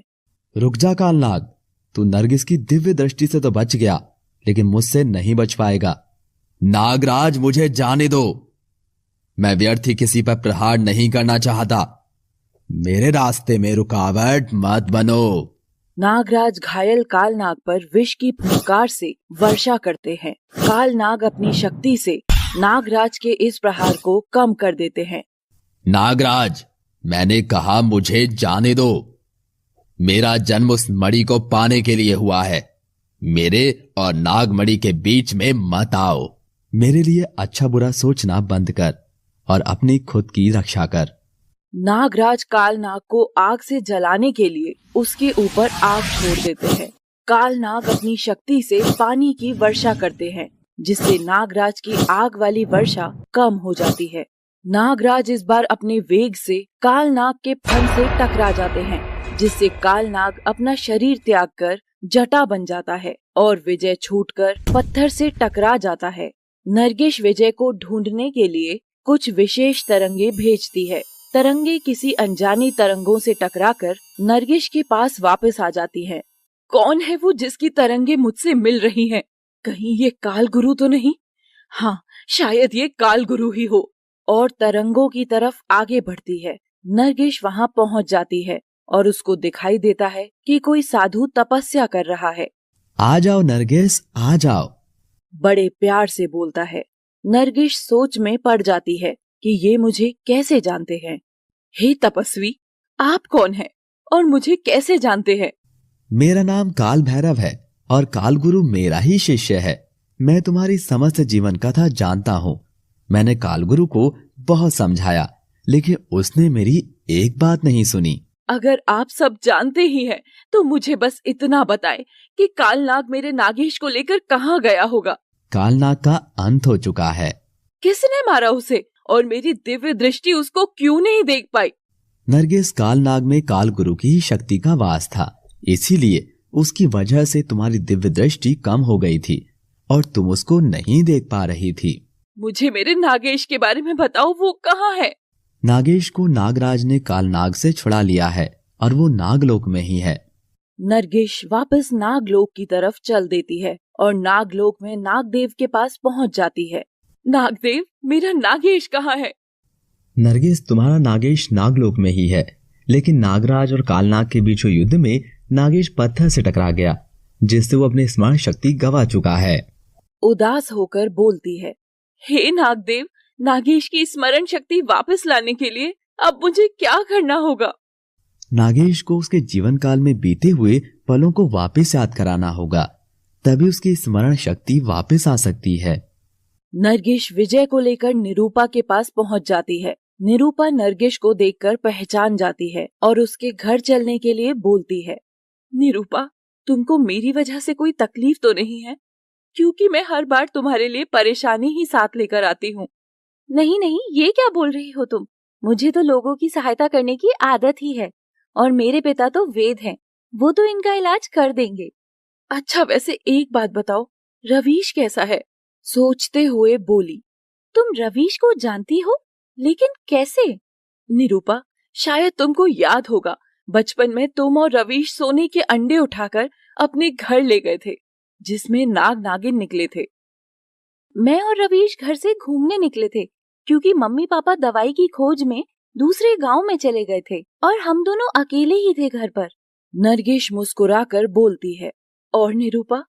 रुक जा कालनाग, तू नरगिस की दिव्य दृष्टि से तो बच गया, लेकिन मुझसे नहीं बच पाएगा। नागराज, मुझे जाने दो। मैं व्यर्थ ही किसी पर प्रहार नहीं करना चाहता। मेरे रास्ते में रुकावट मत बनो। नागराज घायल कालनाग पर विष की फुंकार से वर्षा करते हैं। कालनाग अपनी शक्ति से नागराज के इस प्रहार को कम कर देते हैं। नागराज, मैंने कहा मुझे जाने दो। मेरा जन्म उस मणि को पाने के लिए हुआ है। मेरे और नागमणि के बीच में मत आओ। मेरे लिए अच्छा बुरा सोचना बंद कर और अपनी खुद की रक्षा कर। नागराज कालनाग को आग से जलाने के लिए उसके ऊपर आग छोड़ देते हैं। कालनाग अपनी शक्ति से पानी की वर्षा करते हैं, जिससे नागराज की आग वाली वर्षा कम हो जाती है। नागराज इस बार अपने वेग से कालनाग के फन से टकरा जाते हैं, जिससे कालनाग अपना शरीर त्याग कर जटा बन जाता है और विजय छूटकर पत्थर से टकरा जाता है। नरगिश विजय को ढूंढने के लिए कुछ विशेष तरंगे भेजती है। तरंगे किसी अनजानी तरंगों से टकराकर नरगिश के पास वापस आ जाती हैं। कौन है वो जिसकी तरंगे मुझसे मिल रही हैं? कहीं ये काल गुरु तो नहीं? हाँ, शायद ये काल गुरु ही हो। और तरंगों की तरफ आगे बढ़ती है। नरगिश वहाँ पहुँच जाती है और उसको दिखाई देता है कि कोई साधु तपस्या कर रहा है। आ जाओ नरगिस, आ जाओ, बड़े प्यार से बोलता है। नरगिश सोच में पड़ जाती है कि ये मुझे कैसे जानते हैं। हे तपस्वी, आप कौन हैं और मुझे कैसे जानते हैं? मेरा नाम काल भैरव है और काल गुरु मेरा ही शिष्य है। मैं तुम्हारी समस्त जीवन कथा जानता हूँ। मैंने काल गुरु को बहुत समझाया, लेकिन उसने मेरी एक बात नहीं सुनी। अगर आप सब जानते ही हैं, तो मुझे बस इतना बताएं कि कालनाग मेरे नागेश को लेकर कहाँ गया होगा। कालनाग का अंत हो चुका है। किसने मारा उसे और मेरी दिव्य दृष्टि उसको क्यों नहीं देख पाई? नरगिस, कालनाग में काल गुरु की शक्ति का वास था, इसीलिए उसकी वजह से तुम्हारी दिव्य दृष्टि कम हो गई थी और तुम उसको नहीं देख पा रही थी। मुझे मेरे नागेश के बारे में बताओ, वो कहाँ है? नागेश को नागराज ने कालनाग से छुड़ा लिया है और वो नागलोक में ही है। नरगिश वापस नागलोक की तरफ चल देती है और नागलोक में नागदेव के पास पहुंच जाती है। नागदेव, मेरा नागेश कहाँ है? नरगिस, तुम्हारा नागेश नागलोक में ही है, लेकिन नागराज और कालनाग के बीच युद्ध में नागेश पत्थर से टकरा गया, जिससे वो अपनी स्मरण शक्ति गवा चुका है। उदास होकर बोलती है, हे नागदेव, नागेश की स्मरण शक्ति वापस लाने के लिए अब मुझे क्या करना होगा? नागेश को उसके जीवन काल में बीते हुए पलों को वापस याद कराना होगा, तभी उसकी स्मरण शक्ति वापस आ सकती है। नरगिश विजय को लेकर निरूपा के पास पहुंच जाती है। निरूपा नरगिश को देखकर पहचान जाती है और उसके घर चलने के लिए बोलती है। निरूपा, तुमको मेरी वजह से कोई तकलीफ तो नहीं है? क्योंकि मैं हर बार तुम्हारे लिए परेशानी ही साथ लेकर आती हूँ। नहीं नहीं, ये क्या बोल रही हो तुम? मुझे तो लोगों की सहायता करने की आदत ही है और मेरे पिता तो वेद हैं, वो तो इनका इलाज कर देंगे। अच्छा, वैसे एक बात बताओ, रवीश कैसा है? सोचते हुए बोली, तुम रवीश को जानती हो, लेकिन कैसे? निरूपा, शायद तुमको याद होगा, बचपन में तुम और रवीश सोने के अंडे उठाकर अपने घर ले गए थे, जिसमें नाग नागिन निकले थे। मैं और रवीश घर से घूमने निकले थे क्योंकि मम्मी पापा दवाई की खोज में दूसरे गांव में चले गए थे और हम दोनों अकेले ही थे घर पर। नरगिश मुस्कुराकर बोलती है। और निरूपा?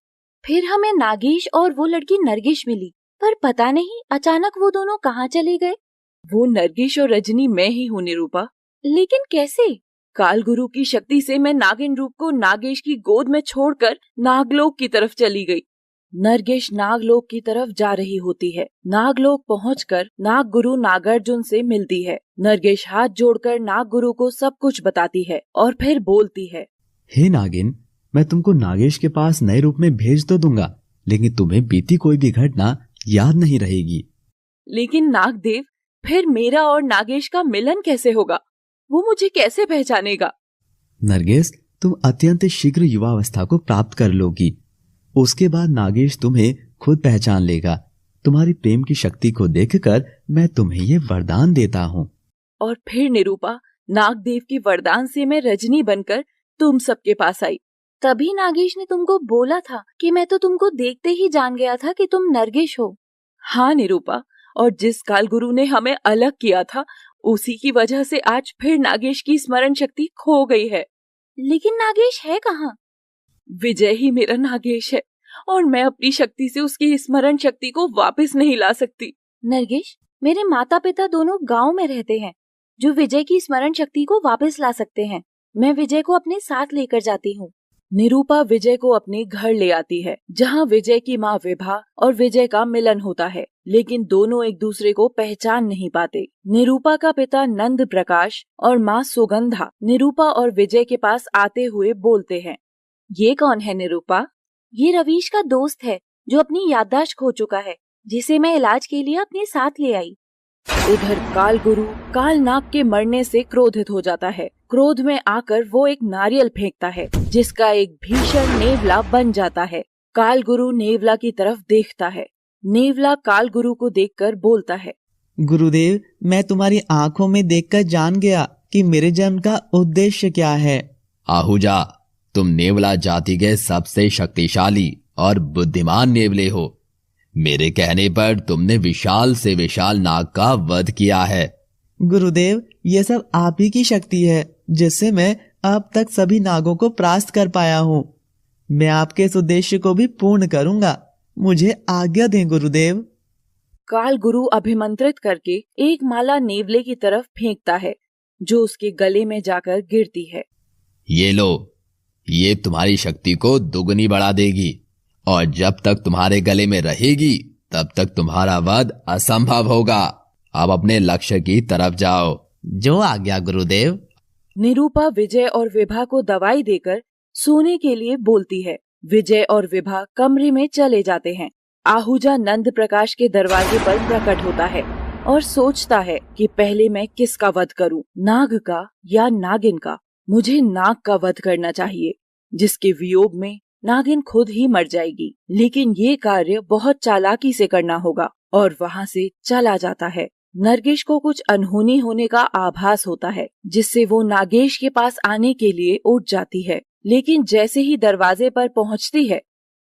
फिर हमें नागेश और वो लड़की नरगिश मिली, पर पता नहीं अचानक वो दोनों कहाँ चले गए। वो नरगिश और रजनी मैं ही हूँ निरूपा। लेकिन कैसे? काल गुरु की शक्ति से मैं नागिन रूप को नागेश की गोद में छोड़कर नागलोक की तरफ चली गई। नरगिश नागलोक की तरफ जा रही होती है। नागलोक पहुंचकर नागगुरु नागार्जुन से मिलती है। नरगिश हाथ जोड़कर नागगुरु को सब कुछ बताती है और फिर बोलती है, हे नागिन, मैं तुमको नागेश के पास नए रूप में भेज तो दूंगा, लेकिन तुम्हें बीती कोई भी घटना याद नहीं रहेगी। लेकिन नागदेव, फिर मेरा और नागेश का मिलन कैसे होगा? वो मुझे कैसे पहचानेगा? नरगिस, तुम अत्यंत शीघ्र युवावस्था को प्राप्त कर लोगी। उसके बाद नागेश तुम्हें खुद पहचान लेगा। तुम्हारी प्रेम की शक्ति को देखकर मैं तुम्हें ये वरदान देता हूँ। और फिर निरूपा, नागदेव की वरदान से मैं रजनी बनकर तुम सबके पास आई। तभी नागेश ने तुमको बोला था कि मैं तो तुमको देखते ही जान गया था कि तुम नरगिश हो। हाँ निरूपा, और जिस काल गुरु ने हमें अलग किया था, उसी की वजह से आज फिर नागेश की स्मरण शक्ति खो गई है। लेकिन नागेश है कहाँ? विजय ही मेरा नागेश है और मैं अपनी शक्ति से उसकी स्मरण शक्ति को वापस नहीं ला सकती। नरगिश, मेरे माता पिता दोनों गांव में रहते हैं जो विजय की स्मरण शक्ति को वापस ला सकते हैं। मैं विजय को अपने साथ लेकर जाती हूँ। निरूपा विजय को अपने घर ले आती है, जहाँ विजय की माँ विभा और विजय का मिलन होता है, लेकिन दोनों एक दूसरे को पहचान नहीं पाते। निरूपा का पिता नंद प्रकाश और माँ सुगंधा निरूपा और विजय के पास आते हुए बोलते हैं, ये कौन है निरूपा? ये रवीश का दोस्त है जो अपनी याददाश्त खो चुका है, जिसे मैं इलाज के लिए अपने साथ ले आई। उधर काल गुरु कालनाग के मरने से क्रोधित हो जाता है। क्रोध में आकर वो एक नारियल फेंकता है, जिसका एक भीषण नेवला बन जाता है। काल गुरु नेवला की तरफ देखता है। नेवला काल गुरु को देखकर बोलता है, गुरुदेव, मैं तुम्हारी आंखों में देखकर जान गया कि मेरे जन्म का उद्देश्य क्या है। आहूजा, तुम नेवला जाति के सबसे शक्तिशाली और बुद्धिमान नेवले हो। मेरे कहने पर तुमने विशाल से विशाल नाग का वध किया है। गुरुदेव, ये सब आप ही की शक्ति है, जिससे मैं अब तक सभी नागों को परास्त कर पाया हूँ। मैं आपके इस उद्देश्य को भी पूर्ण करूंगा। मुझे आज्ञा दें गुरुदेव। काल गुरु अभिमंत्रित करके एक माला नेवले की तरफ फेंकता है, जो उसके गले में जाकर गिरती है। ये लो, ये तुम्हारी शक्ति को दुगनी बढ़ा देगी और जब तक तुम्हारे गले में रहेगी तब तक तुम्हारा वध असंभव होगा। अब अपने लक्ष्य की तरफ जाओ। जो आज्ञा गुरुदेव। निरूपा विजय और विभा को दवाई देकर सोने के लिए बोलती है। विजय और विभा कमरे में चले जाते हैं। आहूजा नंद प्रकाश के दरवाजे पर प्रकट होता है और सोचता है कि पहले मैं किसका वध करूं, नाग का या नागिन का। मुझे नाग का वध करना चाहिए। जिसके वियोग में नागिन खुद ही मर जाएगी। लेकिन ये कार्य बहुत चालाकी से करना होगा और वहाँ से चला जाता है। नरगिस को कुछ अनहोनी होने का आभास होता है, जिससे वो नागेश के पास आने के लिए उठ जाती है। लेकिन जैसे ही दरवाजे पर पहुँचती है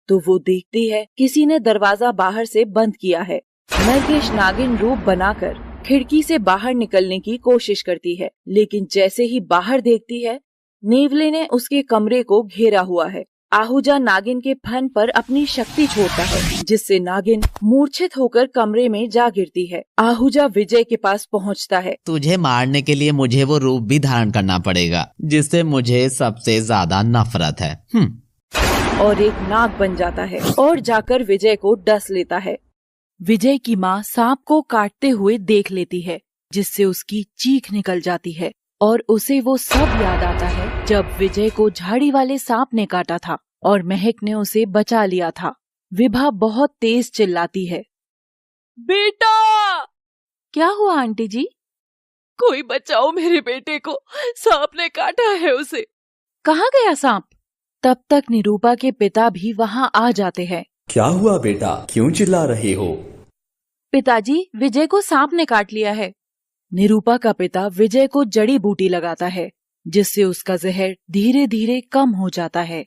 तो वो देखती है किसी ने दरवाजा बाहर से बंद किया है। नरगिस नागिन रूप बनाकर खिड़की से बाहर निकलने की कोशिश करती है, लेकिन जैसे ही बाहर देखती है नेवले ने उसके कमरे को घेरा हुआ है। आहूजा नागिन के फन पर अपनी शक्ति छोड़ता है, जिससे नागिन मूर्छित होकर कमरे में जा गिरती है। आहूजा विजय के पास पहुंचता है। तुझे मारने के लिए मुझे वो रूप भी धारण करना पड़ेगा जिससे मुझे सबसे ज्यादा नफरत है। और एक नाग बन जाता है और जाकर विजय को डस लेता है। विजय की माँ सांप को काटते हुए देख लेती है, जिससे उसकी चीख निकल जाती है और उसे वो सब याद आता है जब विजय को झाड़ी वाले सांप ने काटा था और महक ने उसे बचा लिया था। विभा बहुत तेज चिल्लाती है, बेटा! क्या हुआ आंटी जी? कोई बचाओ मेरे बेटे को, सांप ने काटा है उसे। कहाँ गया सांप? तब तक निरूपा के पिता भी वहाँ आ जाते हैं। क्या हुआ बेटा, क्यों चिल्ला रहे हो? पिताजी, विजय को सांप ने काट लिया है। निरूपा का पिता विजय को जड़ी बूटी लगाता है, जिससे उसका जहर धीरे धीरे कम हो जाता है।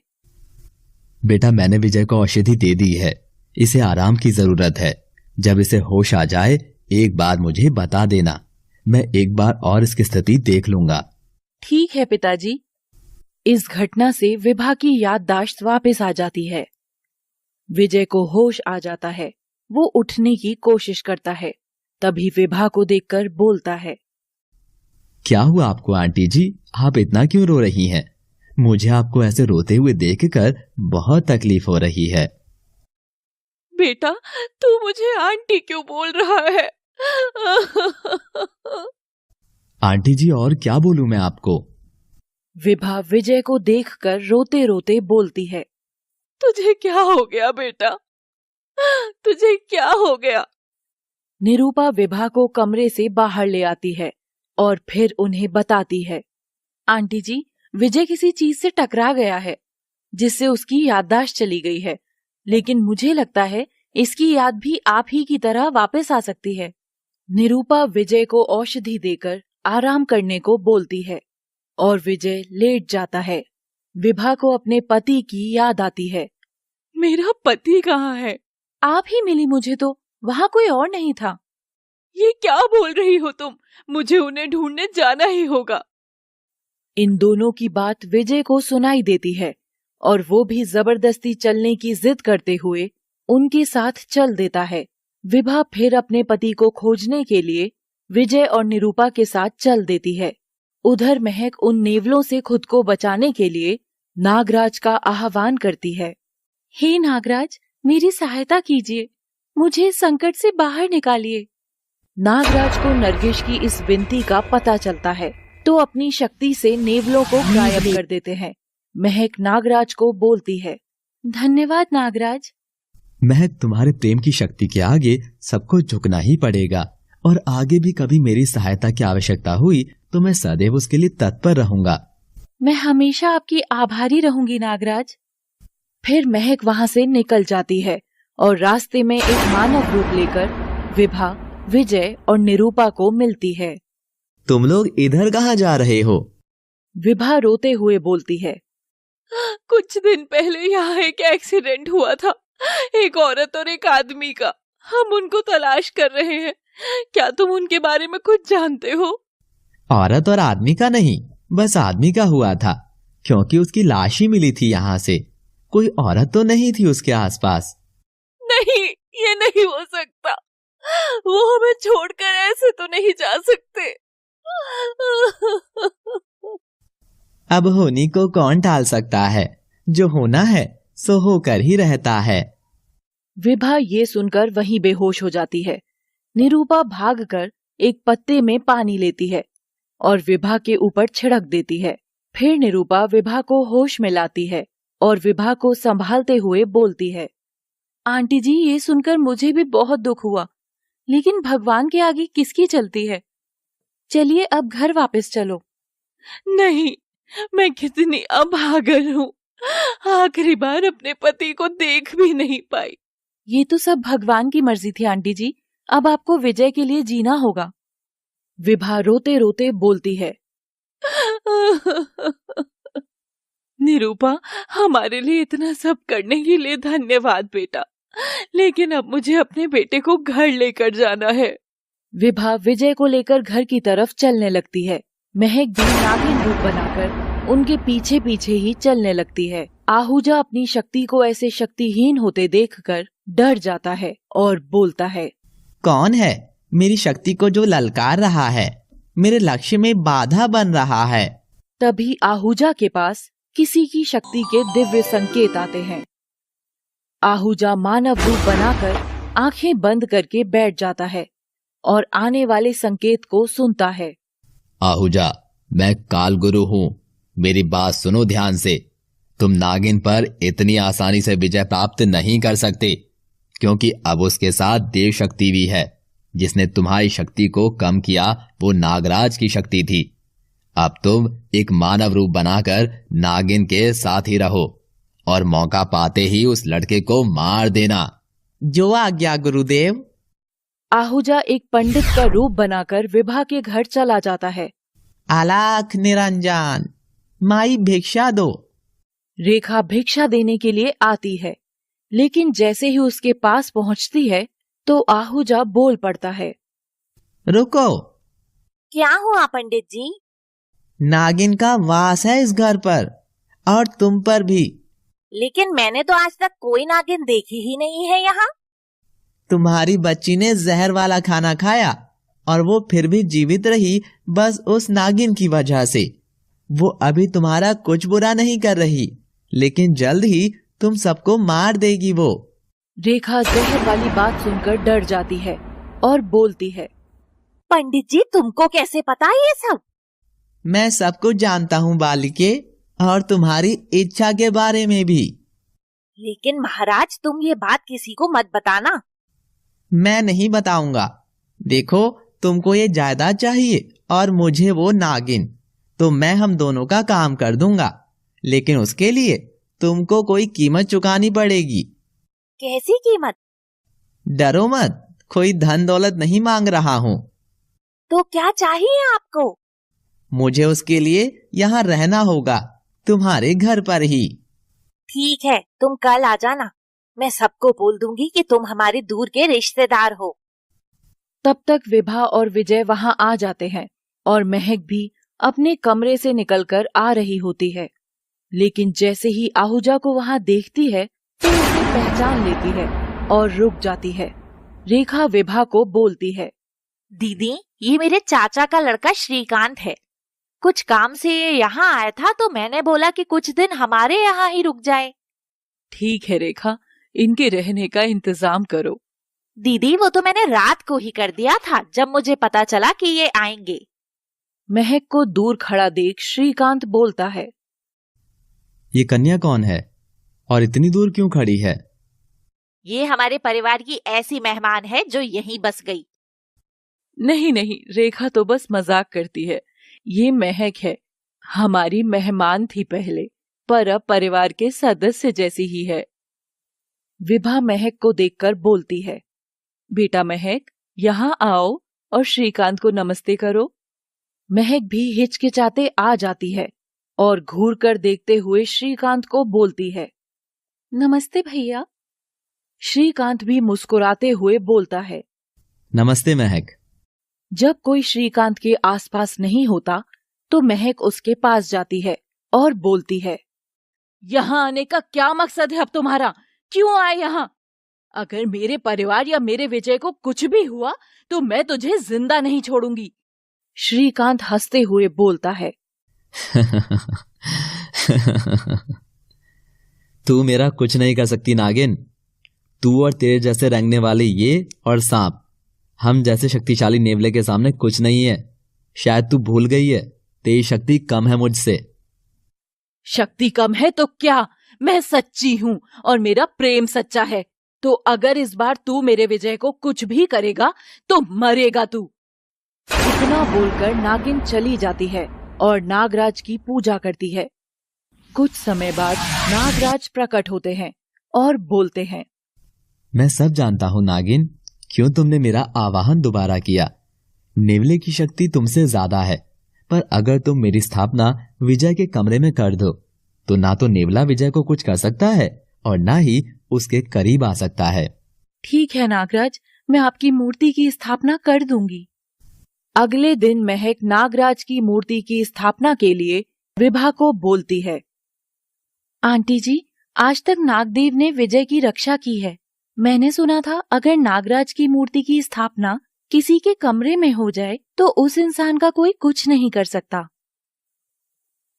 बेटा, मैंने विजय को औषधि दे दी है, इसे आराम की जरूरत है। जब इसे होश आ जाए एक बार मुझे बता देना, मैं एक बार और इसकी स्थिति देख लूंगा। ठीक है पिताजी। इस घटना से विभा की याददाश्त वापस आ जाती है। विजय को होश आ जाता है। वो उठने की कोशिश करता है, तभी विभा को देखकर बोलता है, क्या हुआ आपको आंटी जी? आप इतना क्यों रो रही हैं? मुझे आपको ऐसे रोते हुए देखकर बहुत तकलीफ हो रही है। बेटा, तू मुझे आंटी क्यों बोल रहा है? आंटी जी, और क्या बोलूं मैं आपको? विभा विजय को देखकर रोते रोते बोलती है, तुझे क्या हो गया बेटा? तुझे क्या हो गया? निरूपा विभा को कमरे से बाहर ले आती है और फिर उन्हें बताती है, आंटी जी, विजय किसी चीज से टकरा गया है, जिससे उसकी याददाश्त चली गई है। लेकिन मुझे लगता है इसकी याद भी आप ही की तरह वापस आ सकती है। निरूपा विजय को औषधि देकर आराम करने को बोलती है और विजय लेट जाता है। विभा को अपने पति की याद आती है। मेरा पति कहाँ है? आप ही मिली मुझे तो, वहाँ कोई और नहीं था। ये क्या बोल रही हो तुम? मुझे उन्हें ढूंढने जाना ही होगा। इन दोनों की बात विजय को सुनाई देती है और वो भी जबरदस्ती चलने की जिद करते हुए उनके साथ चल देता है। विभा फिर अपने पति को खोजने के लिए विजय और निरूपा के साथ चल देती है। उधर महक उन नेवलों से खुद को बचाने के लिए नागराज का आह्वान करती है। हे नागराज, मेरी सहायता कीजिए, मुझे इस संकट से बाहर निकालिए। नागराज को नरगिस की इस विनती का पता चलता है तो अपनी शक्ति से नेवलों को गायब कर देते हैं। महक नागराज को बोलती है, धन्यवाद नागराज। महक, तुम्हारे प्रेम की शक्ति के आगे सबको झुकना ही पड़ेगा और आगे भी कभी मेरी सहायता की आवश्यकता हुई तो मैं सदैव उसके लिए तत्पर रहूंगा। मैं हमेशा आपकी आभारी रहूंगी नागराज। फिर महक वहाँ से निकल जाती है और रास्ते में एक मानव रूप लेकर विभा, विजय और निरूपा को मिलती है। तुम लोग इधर कहाँ जा रहे हो? विभा रोते हुए बोलती है, कुछ दिन पहले यहाँ एक एक्सीडेंट हुआ था, एक औरत और एक आदमी का। हम उनको तलाश कर रहे हैं। क्या तुम उनके बारे में कुछ जानते हो? औरत और आदमी का नहीं, बस आदमी का हुआ था, क्योंकि उसकी लाश ही मिली थी यहाँ से। कोई औरत तो नहीं थी उसके आसपास। नहीं, ये नहीं हो सकता। वो हमें छोड़कर ऐसे तो नहीं जा सकते। अब होनी को कौन टाल सकता है? जो होना है सो होकर ही रहता है। विभा ये सुनकर वहीं बेहोश हो जाती है। निरूपा भागकर एक पत्ते में पानी लेती है और विभा के ऊपर छिड़क देती है। फिर निरूपा विभा को होश में लाती है और विभा को संभालते हुए बोलती है, आंटी जी, ये सुनकर मुझे भी बहुत दुख हुआ, लेकिन भगवान के आगे किसकी चलती है। चलिए अब घर वापस चलो। नहीं, मैं कितनी अभागन हूँ। आखिरी बार अपने पति को देख भी नहीं पाई। ये तो सब भगवान की मर्जी थी आंटी जी, अब आपको विजय के लिए जीना होगा। विभा रोते रोते बोलती है। निरूपा, हमारे लिए इतना सब करने के लिए धन्यवाद बेटा, लेकिन अब मुझे अपने बेटे को घर लेकर जाना है। विभा विजय को लेकर घर की तरफ चलने लगती है। महक भी नागिन रूप बनाकर उनके पीछे पीछे ही चलने लगती है। आहूजा अपनी शक्ति को ऐसे शक्तिहीन होते देखकर डर जाता है और बोलता है, कौन है मेरी शक्ति को जो ललकार रहा है, मेरे लक्ष्य में बाधा बन रहा है। तभी आहूजा के पास किसी की शक्ति के दिव्य संकेत आते हैं। आहूजा मानव रूप बनाकर आंखें बंद करके बैठ जाता है और आने वाले संकेत को सुनता है। आहूजा, मैं काल गुरु हूँ, मेरी बात सुनो ध्यान से। तुम नागिन पर इतनी आसानी से विजय प्राप्त नहीं कर सकते, क्योंकि अब उसके साथ देव शक्ति भी है। जिसने तुम्हारी शक्ति को कम किया वो नागराज की शक्ति थी। अब तुम एक मानव रूप बनाकर नागिन के साथ ही रहो और मौका पाते ही उस लड़के को मार देना। जो आज्ञा गुरुदेव। आहूजा एक पंडित का रूप बनाकर विभा के घर चला जाता है। आलाख निरंजन, माई भिक्षा दो। रेखा भिक्षा देने के लिए आती है, लेकिन जैसे ही उसके पास पहुंचती है तो आहूजा बोल पड़ता है, रुको। क्या हुआ पंडित जी? नागिन का वास है इस घर पर और तुम पर भी। लेकिन मैंने तो आज तक कोई नागिन देखी ही नहीं है यहाँ। तुम्हारी बच्ची ने जहर वाला खाना खाया और वो फिर भी जीवित रही, बस उस नागिन की वजह से। वो अभी तुम्हारा कुछ बुरा नहीं कर रही, लेकिन जल्द ही तुम सबको मार देगी वो। रेखा जहर वाली बात सुनकर डर जाती है और बोलती है, पंडित जी तुमको कैसे पता ये सब? मैं सब कुछ जानता हूँ बालिके, और तुम्हारी इच्छा के बारे में भी। लेकिन महाराज तुम ये बात किसी को मत बताना। मैं नहीं बताऊंगा। देखो, तुमको ये जायदाद चाहिए और मुझे वो नागिन, तो मैं हम दोनों का काम कर दूंगा, लेकिन उसके लिए तुमको कोई कीमत चुकानी पड़ेगी। कैसी कीमत? डरो मत, कोई धन दौलत नहीं मांग रहा हूँ। तो क्या चाहिए आपको? मुझे उसके लिए यहाँ रहना होगा, तुम्हारे घर पर ही। ठीक है, तुम कल आ जाना। मैं सबको बोल दूंगी कि तुम हमारे दूर के रिश्तेदार हो। तब तक विभा और विजय वहां आ जाते हैं और महक भी अपने कमरे से निकलकर आ रही होती है। लेकिन जैसे ही आहूजा को वहां देखती है तो उसे पहचान लेती है और रुक जाती है। रेखा विभा को बोलती है, दीदी ये मेरे चाचा का लड़का श्रीकांत है। कुछ काम से ये यहाँ आया था तो मैंने बोला कि कुछ दिन हमारे यहाँ ही रुक जाए। ठीक है रेखा, इनके रहने का इंतजाम करो। दीदी वो तो मैंने रात को ही कर दिया था जब मुझे पता चला कि ये आएंगे। महक को दूर खड़ा देख श्रीकांत बोलता है, ये कन्या कौन है और इतनी दूर क्यों खड़ी है? ये हमारे परिवार की ऐसी मेहमान है जो यहीं बस गई। नहीं नहीं, रेखा तो बस मजाक करती है। ये महक है, हमारी मेहमान थी पहले, पर अब परिवार के सदस्य जैसी ही है। विभा महक को देखकर बोलती है, बेटा महक, यहाँ आओ और श्रीकांत को नमस्ते करो। महक भी हिचकिचाते आ जाती है और घूरकर देखते हुए श्रीकांत को बोलती है, नमस्ते भैया। श्रीकांत भी मुस्कुराते हुए बोलता है, नमस्ते महक। जब कोई श्रीकांत के आसपास नहीं होता तो महक उसके पास जाती है और बोलती है, यहाँ आने का क्या मकसद है अब तुम्हारा? क्यों आए यहाँ? अगर मेरे परिवार या मेरे विजय को कुछ भी हुआ तो मैं तुझे जिंदा नहीं छोड़ूंगी। श्रीकांत हंसते हुए बोलता है, तू मेरा कुछ नहीं कर सकती नागिन। तू और तेरे जैसे रंगने वाले ये और सांप, हम जैसे शक्तिशाली नेवले के सामने कुछ नहीं है। शायद तू भूल गई है, तेरी शक्ति कम है मुझसे। शक्ति कम है तो क्या? मैं सच्ची हूँ और मेरा प्रेम सच्चा है। तो अगर इस बार तू मेरे विजय को कुछ भी करेगा तो मरेगा तू। इतना बोलकर नागिन चली जाती है और नागराज की पूजा करती है। कुछ समय बाद नागराज प्रकट होते हैं और बोलते हैं, मैं सब जानता हूँ नागिन, क्यों तुमने मेरा आवाहन दोबारा किया। नेवले की शक्ति तुमसे ज्यादा है, पर अगर तुम मेरी स्थापना विजय के कमरे में कर दो तो ना तो नेवला विजय को कुछ कर सकता है और ना ही उसके करीब आ सकता है। ठीक है नागराज, मैं आपकी मूर्ति की स्थापना कर दूंगी। अगले दिन महक नागराज की मूर्ति की स्थापना के लिए विभा को बोलती है, आंटी जी, आज तक नागदेव ने विजय की रक्षा की है। मैंने सुना था अगर नागराज की मूर्ति की स्थापना किसी के कमरे में हो जाए तो उस इंसान का कोई कुछ नहीं कर सकता।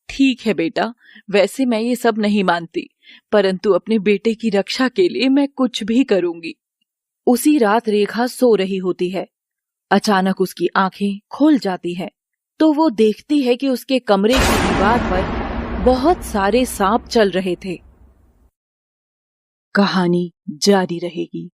ठीक है बेटा, वैसे मैं ये सब नहीं मानती, परंतु अपने बेटे की रक्षा के लिए मैं कुछ भी करूंगी। उसी रात रेखा सो रही होती है। अचानक उसकी आंखें खुल जाती हैं, तो वो देखती है कि उसके कमरे की दीवार पर बहुत सारे सांप चल रहे थे। कहानी जारी रहेगी।